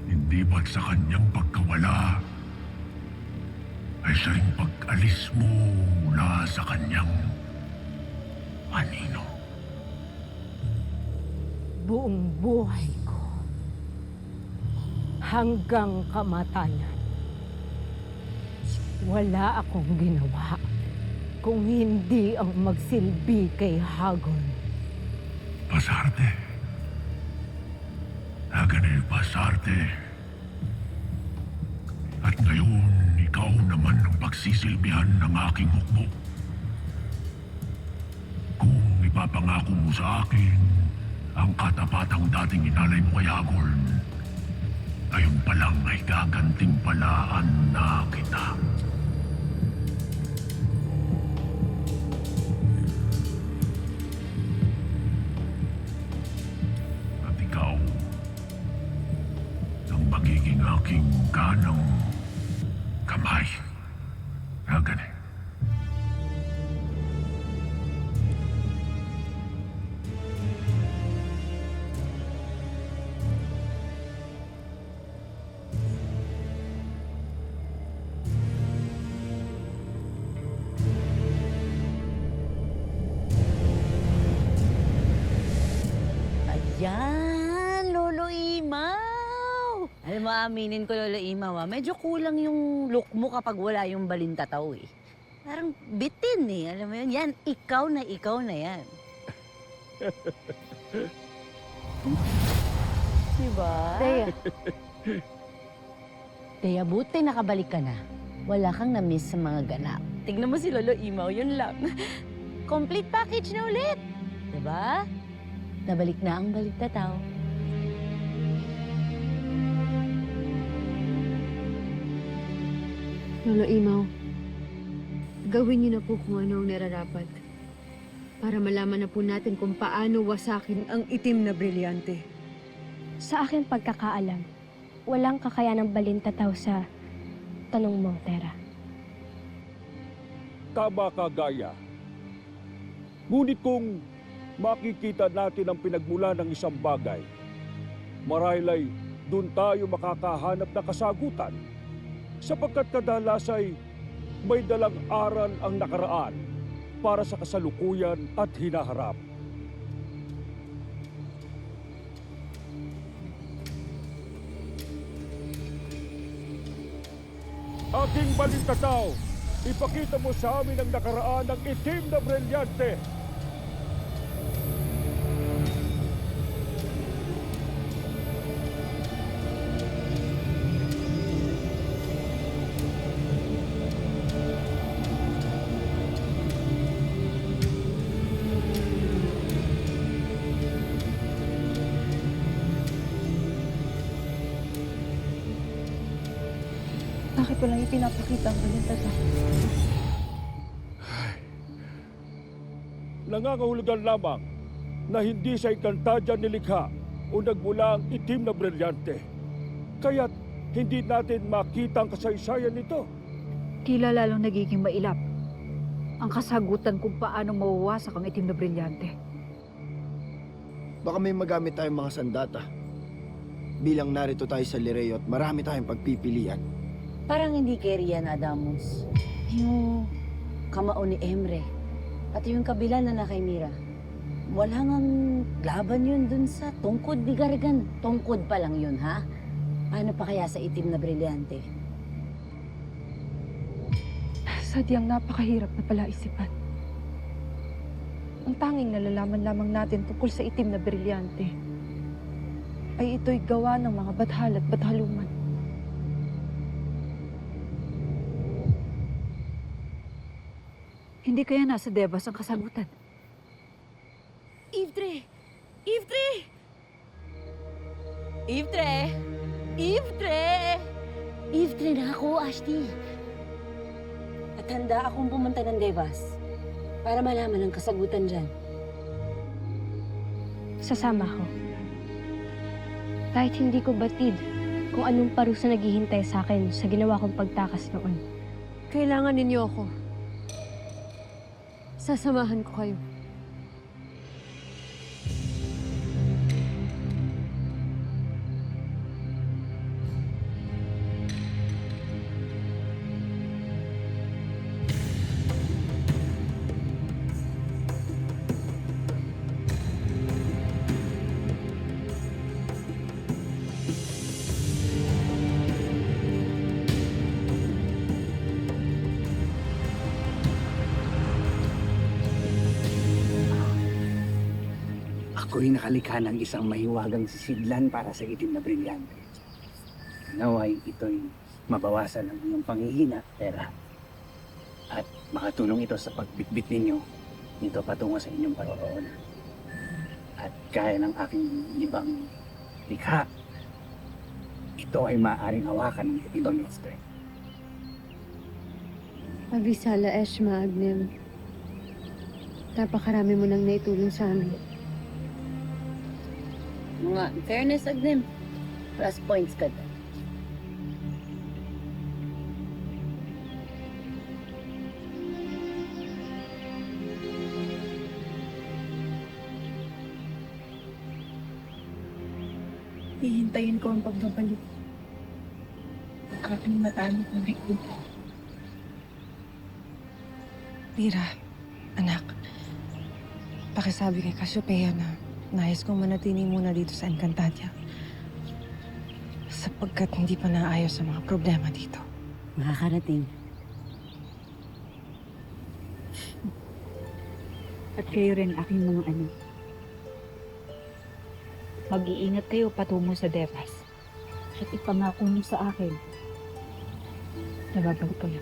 Speaker 6: Hindi ba't sa kanyang pagkawala ay siya ring pag-alis mo mula sa kanyang anino?
Speaker 17: Buong buhay ko, hanggang kamatayan, wala akong ginawa kung hindi ang magsilbi kay Hagorn.
Speaker 6: Pasarte. Naganay pasarte. At ngayon, ikaw naman ang pagsisilbihan ng aking hukbo. Kung ipapangako mo sa akin ang katapatang dating inalay mo kay Hagorn, ngayon pa lang ay gagantimpalaan na kita. At ikaw ang magiging aking kanang kamay. Nagane.
Speaker 19: Ayan, Lolo Imaw! Alam mo, aminin ko, Lolo Imaw, medyo kulang yung look mo kapag wala yung balintataw eh. Parang bitin eh, alam mo yun? Yan, ikaw na yan. Diba?
Speaker 21: Teya.
Speaker 19: Teya, buti nakabalik ka na. Wala kang na-miss sa mga ganap. Tignan mo si Lolo Imaw, yun lang. Complete package na ulit. Diba? Nabalik na ang balintataw.
Speaker 10: Lolo Imaw, gawin niyo na po kung ano ang nararapat para malaman na po natin kung paano wasakin ang itim na brilyante.
Speaker 13: Sa aking pagkakaalam, walang kakayanang balintataw sa tanong mo, Tera.
Speaker 20: Tama ka, Gaya. Ngunit kung makikita natin ang pinagmula ng isang bagay, marahil ay doon tayo makakahanap ng kasagutan. Sapagkat kadalas ay may dalang aral ang nakaraan para sa kasalukuyan at hinaharap. Aking balintataw, ipakita mo sa amin ang nakaraan ng itim na brilyante.
Speaker 8: Bakit walang ipinapakita ang balintataw?
Speaker 20: Nangangahulugan lamang na hindi sa Encantadia nilikha o nagmula ang itim na brilyante. Kaya't hindi natin makita ang kasaysayan nito.
Speaker 1: Tila lalong nagiging mailap ang kasagutan kung paano mawawasak ang itim na brilyante.
Speaker 11: Baka may magamit tayong mga sandata. Bilang narito tayo sa Lireo at marami tayong pagpipilian.
Speaker 19: Parang hindi kay Rian Adamos. Yung kamao ni Emre. At yung kabila na kay Mira. Wala ngang laban yun dun sa tungkod ni Gargan. Tungkod pa lang yun, ha? Paano pa kaya sa itim na brilyante?
Speaker 8: Sadyang napakahirap na palaisipan. Ang tanging nalalaman lamang natin tungkol sa itim na brilyante ay ito'y gawa ng mga bathal at bathaluman.
Speaker 1: Hindi kaya nasa Devas ang kasagutan?
Speaker 19: Ivtre! Ivtre! Ivtre! Ivtre! Ivtre na ako, Ashti. At handa akong pumunta ng Devas para malaman ang kasagutan dyan.
Speaker 13: Sasama ko. Kahit hindi ko batid kung anong parusa naghihintay sa akin sa ginawa kong pagtakas noon.
Speaker 10: Kailangan ninyo ako. Sasamahan ko kayo.
Speaker 5: Ako'y nakalikha ng isang mahiwagang sisidlan para sa itim na brilyante. Naway ito'y mabawasan ang inyong panghihina, Tera. At makatulong ito sa pagbitbit ninyo dito patungo sa inyong paroroonan. At kaya ng aking libang likha, ito ay maaaring hawakan ng Tito Nostre.
Speaker 10: Abisala Eshma Agnem. Napakarami mo nang naitulong sa amin.
Speaker 19: Mga fairness, Agnem. Plus points ka dyan.
Speaker 8: Hihintayin ko ang pagbabalik. Aking matanong na likod. Mira, anak. Pakisabi kay Cassiopeia na nais kong manatili muna dito sa Encantadia. Sapagkat hindi pa naayos ang mga problema dito.
Speaker 19: Makakarating.
Speaker 1: At kayo rin aking mga anak. Mag-iingat kayo patungo sa Devas. At ipangako niyo sa akin na babalik kayo.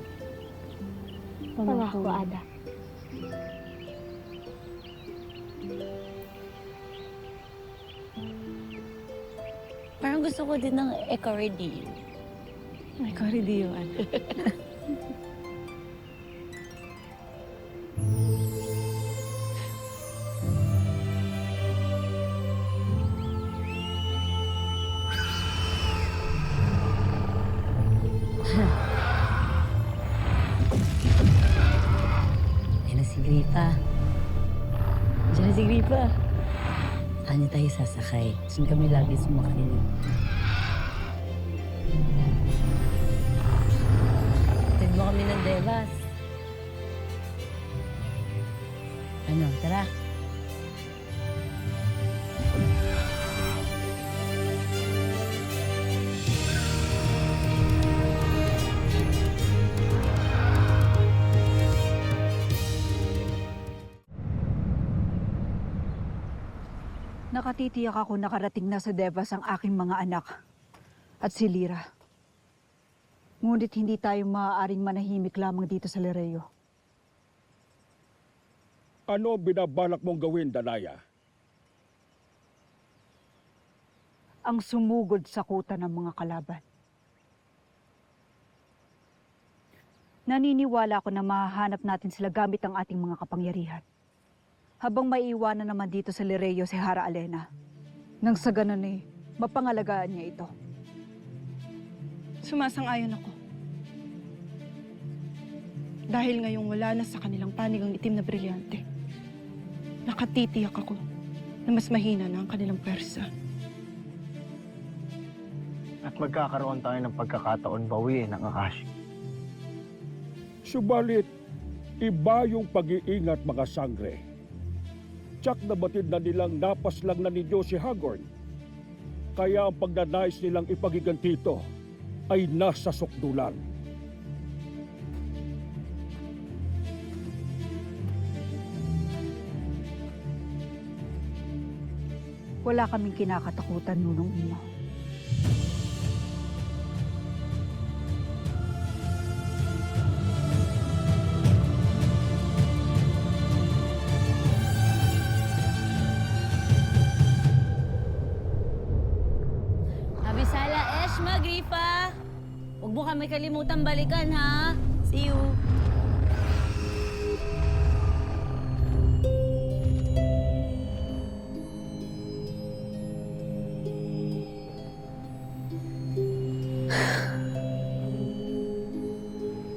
Speaker 13: Pangako, Ada.
Speaker 19: Parang gusto ko din ng Ecoridio.
Speaker 8: Ecoridio, anak.
Speaker 19: Gripa. Diyan si Gripa. Saan niyo tayo sasakay? Saan kami lagi sumakay? Tignan mo kami ng Devas. Ano, tara.
Speaker 1: Nakatitiyak ako nakarating na sa Devas ang aking mga anak at si Lira. Ngunit hindi tayo maaaring manahimik lamang dito sa Lereo.
Speaker 20: Ano ang binabalak mong gawin, Danaya?
Speaker 1: Ang sumugod sa kuta ng mga kalaban. Naniniwala ako na mahahanap natin sila gamit ang ating mga kapangyarihan. Habang maiiwanan naman dito sa Lereo si Hara Alena. Nang sa ganun mapangalagaan niya ito.
Speaker 8: Sumasang-ayon ako. Dahil ngayong wala na sa kanilang panig ang itim na brilyante, nakatitiyak ako na mas mahina na ang kanilang pwersa.
Speaker 11: At magkakaroon tayo ng pagkakataon bawiin ang Akashi.
Speaker 20: Subalit, iba yung pag-iingat mga sangre. Tsak na batid na nilang napas lang na ninyo si Hagorn. Kaya ang pagnanais nilang ipagiganti ito ay nasa sukdulan.
Speaker 1: Wala kaming kinakatakutan, Nunong Ino.
Speaker 19: Abisala Eshma, Gripa. Huwag mo kami kalimutan balikan, ha? See you.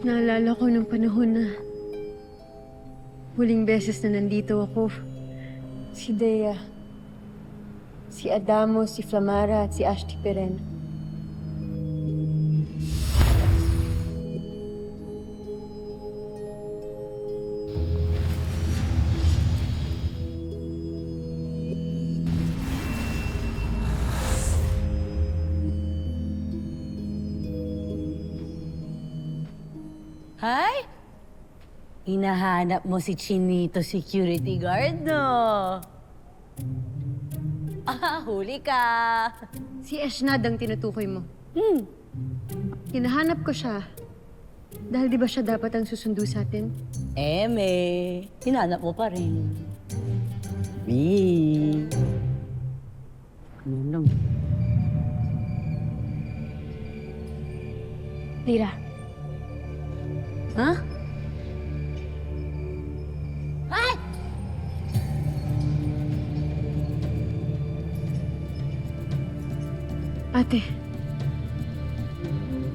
Speaker 10: Naalala ko ng panahon na huling beses na nandito ako. Si Dea, si Adamo, si Flamara at si Ashti Peren.
Speaker 19: Hay? Hinahanap mo si Chinito security guard, no? Huli ka.
Speaker 10: Si Eshnad ang tinutukoy mo. Hinahanap ko siya. Dahil di ba siya dapat ang susundo sa atin?
Speaker 19: Hinanap mo pa rin. Ano lang?
Speaker 13: Lira,
Speaker 19: Ha? Ay!
Speaker 10: Ate.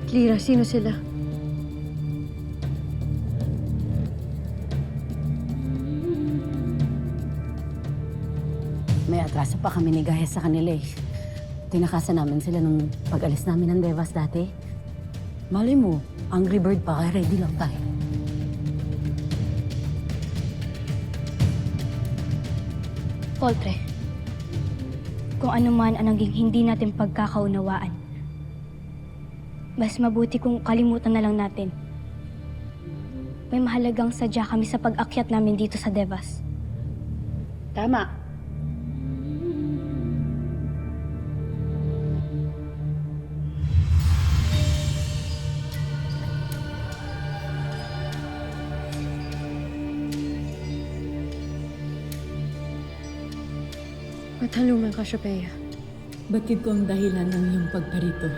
Speaker 10: Lira, sino sila?
Speaker 19: May atraso pa kami ni Gaya sa kanila eh. Tinakasan namin sila nung pag-alis namin ng Devas dati. Malay mo, Angry Bird pa, kaya ready lang tayo.
Speaker 13: Poltre, kung ano man ang naging hindi natin pagkakaunawaan, mas mabuti kung kalimutan na lang natin. May mahalagang sadya kami sa pag-akyat namin dito sa Devas.
Speaker 19: Tama.
Speaker 10: Matalungan ka, Shopea.
Speaker 16: Batid ko ang dahilan ng iyong pagparito.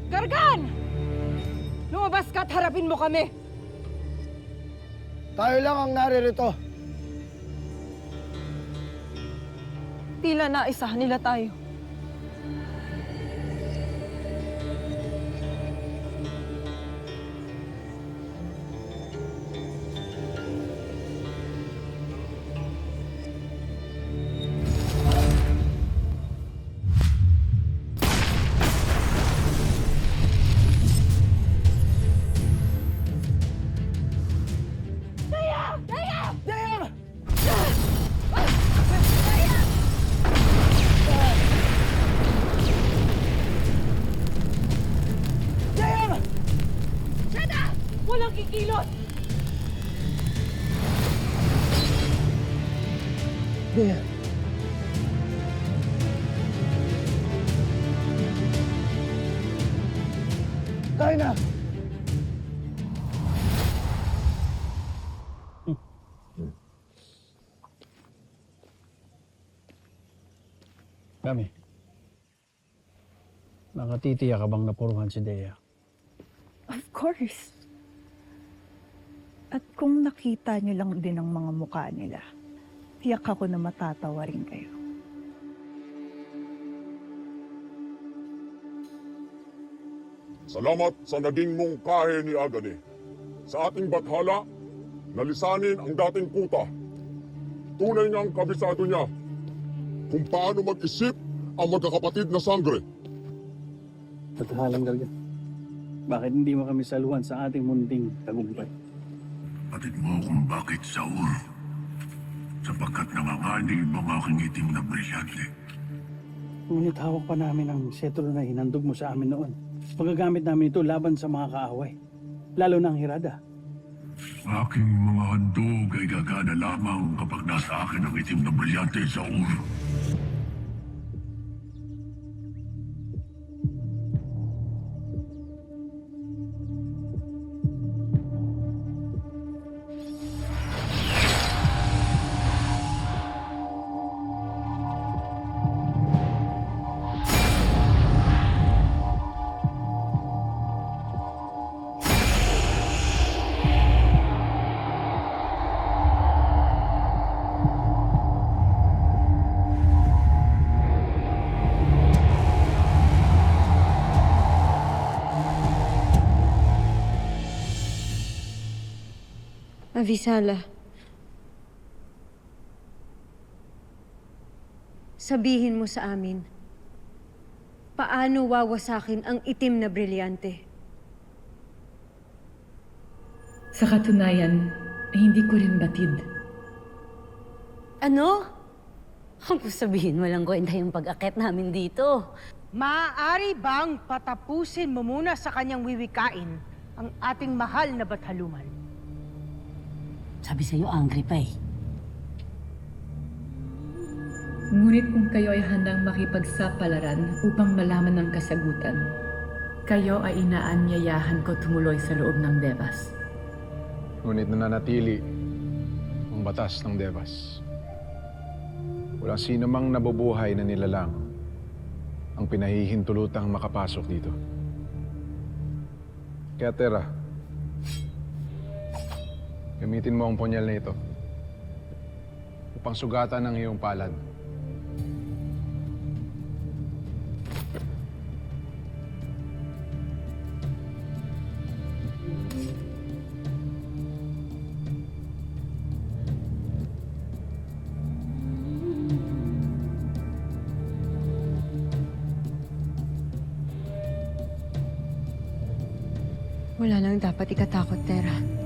Speaker 17: Gargan! Lumabas ka at harapin mo kami!
Speaker 11: Tayo lang ang naririto.
Speaker 8: Tila naisahan nila tayo.
Speaker 17: Walang kikilos!
Speaker 11: There. Tayo na!
Speaker 5: Kami. Nakatitiya ka bang napuruhan si Dea?
Speaker 12: Of course. At kung nakita niyo lang din ang mga mukha nila, tiyak ako na matatawa rin kayo.
Speaker 6: Salamat sa naging mungkahi ni Agani. Sa ating bathala, nalisanin ang dating kuta. Tunay niyang kabisado niya kung paano mag-isip ang magkakapatid na sangre.
Speaker 5: Paghalang Gargan, bakit hindi mo kami saluhan sa ating munting tagumpay?
Speaker 6: Patid mo kung bakit Saul. Sapagkat nanganganib ang aking itim na brilyante.
Speaker 5: Ngunit hawak pa namin ang setro na hinandog mo sa amin noon. Pagagamit namin ito laban sa mga kaaway, lalo na ang Hirada.
Speaker 6: Aking mga handog ay gagana lamang kapag nasa akin ang itim na brilyante, Saul.
Speaker 10: Avisala. Sabihin mo sa amin, paano wawasakin ang itim na brilyante?
Speaker 16: Sa katunayan, ay hindi ko rin batid.
Speaker 19: Ano? Kung sabihin walang kwenta yung pag-akit namin dito.
Speaker 17: Maaari bang patapusin mo muna sa kanyang wiwikain ang ating mahal na bathaluman?
Speaker 19: Sabi sa'yo, angry pa eh.
Speaker 16: Ngunit kung kayo ay handang makipagsapalaran upang malaman ang kasagutan, kayo ay inaanyayahan ko tumuloy sa loob ng Devas.
Speaker 22: Ngunit nananatili ang batas ng Devas. Walang sino mang nabubuhay na nilalang ang pinahihintulutang makapasok dito. Kaya Tera, gamitin mo ang punyal na ito upang sugatan ang iyong palad.
Speaker 10: Wala nang dapat ikatakot, Tera.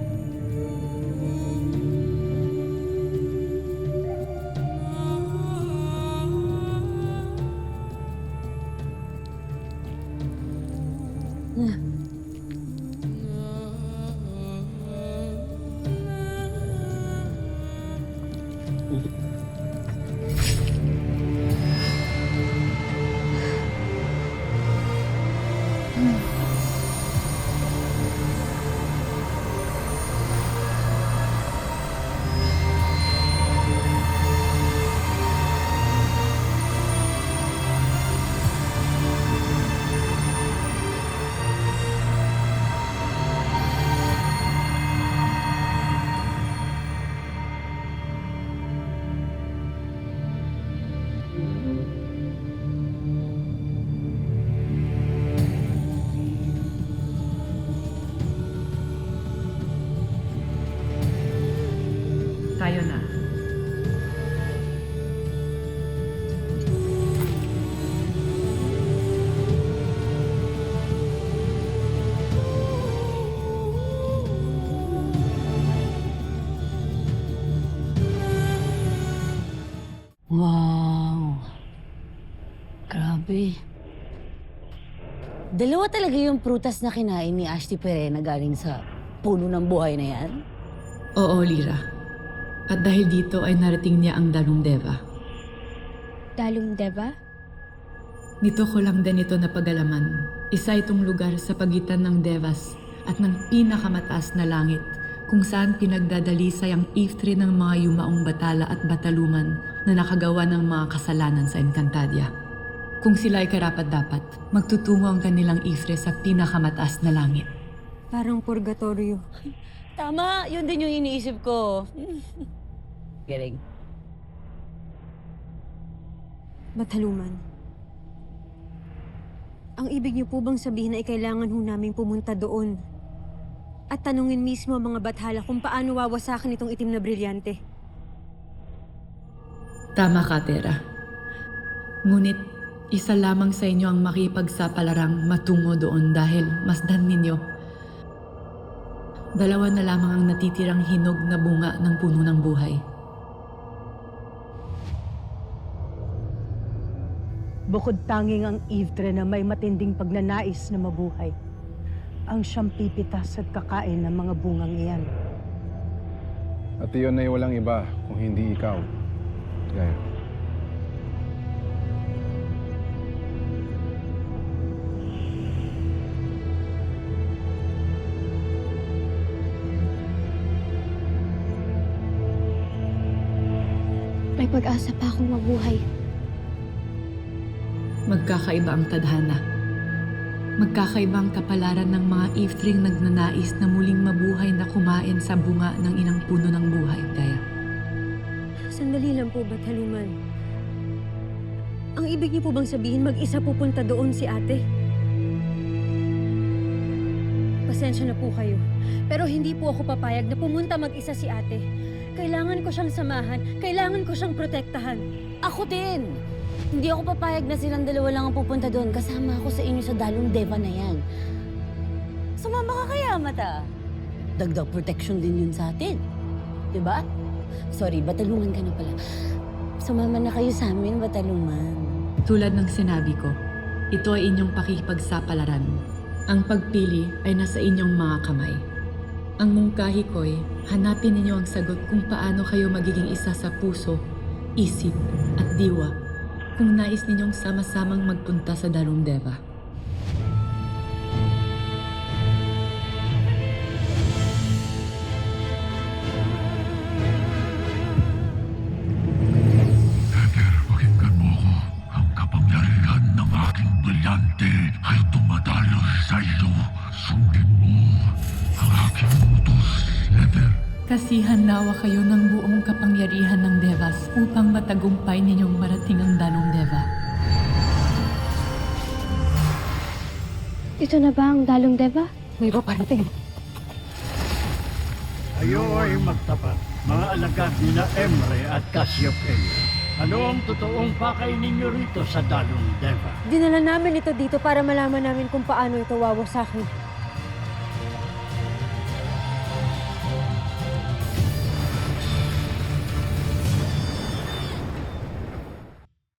Speaker 19: Dalawa talaga yung prutas na kinain ni Ashti Perena galing sa puno ng buhay na yan?
Speaker 16: Oo, Lira. At dahil dito ay narating niya ang Dalong Deva.
Speaker 13: Dalong Deva?
Speaker 16: Nito ko lang din ito napagalaman. Isa itong lugar sa pagitan ng Devas at ng pinakamataas na langit kung saan pinagdadalisay ang iftre ng mga yumaong batala at bataluman na nakagawa ng mga kasalanan sa Encantadia. Kung sila ay karapat-dapat, magtutungo ang kanilang ifre sa pinakamataas na langit.
Speaker 10: Parang purgatorio.
Speaker 19: Tama, yun din yung iniisip ko. Galing.
Speaker 10: Bataluman. Ang ibig niyo po bang sabihin ay kailangan ho naming pumunta doon at tanungin mismo ang mga bathala kung paano wawasakin itong itim na brilyante?
Speaker 16: Tama ka, Tera. Ngunit isa lamang sa inyo ang makipagsapalaran matungo doon dahil masdan ninyo. Dalawa na lamang ang natitirang hinog na bunga ng puno ng buhay.
Speaker 12: Bukod tanging ang Ivtre na may matinding pagnanais na mabuhay, ang siyang pipitas at kakain ng mga bungang iyan.
Speaker 22: At iyon ay walang iba kung hindi ikaw, Gaia.
Speaker 13: May pag-asa pa akong mabuhay.
Speaker 16: Magkakaiba ang tadhana. Magkakaiba ang kapalaran ng mga ifring nagnanais na muling mabuhay na kumain sa bunga ng inang puno ng buhay, Gaia.
Speaker 10: Sandali lang po, Bataluman. Ang ibig niyo po bang sabihin mag-isa pupunta doon si ate? Pasensya na po kayo. Pero hindi po ako papayag na pumunta mag-isa si ate. Kailangan ko siyang samahan. Kailangan ko siyang protektahan.
Speaker 19: Ako din! Hindi ako papayag na silang dalawa lang ang pupunta doon. Kasama ako sa inyo sa Dalong Deva na yan. Sumama ka kaya, Mata? Dagdag protection din yun sa atin. Diba? Sorry, Bataluman ka na pala. Sumama na kayo sa amin, Bataluman.
Speaker 16: Tulad ng sinabi ko, ito ay inyong pakikipagsapalaran. Ang pagpili ay nasa inyong mga kamay. Ang mungkahi ko'y hanapin ninyo ang sagot kung paano kayo magiging isa sa puso, isip at diwa kung nais ninyong sama-samang magpunta sa Dalong Deva.
Speaker 6: Heather, pakinggan mo ko. Ang kapangyarihan ng aking brilyante ay dumadalos sa iyo. Sundin mo ang aking utos, Heather.
Speaker 16: Kasihan nawa kayo ng buong kapangyarihan ng Devas upang matagumpay ninyong marating ang Dalong Deva.
Speaker 13: Ito na ba ang Dalong Deva?
Speaker 10: May paparating.
Speaker 11: Kayo ay magtapat, mga alagad ni na Emre at Cassiopeia. Ano ang totoong pakay ninyo rito sa Dalong Deva?
Speaker 10: Dinala namin ito dito para malaman namin kung paano ito wawasakin.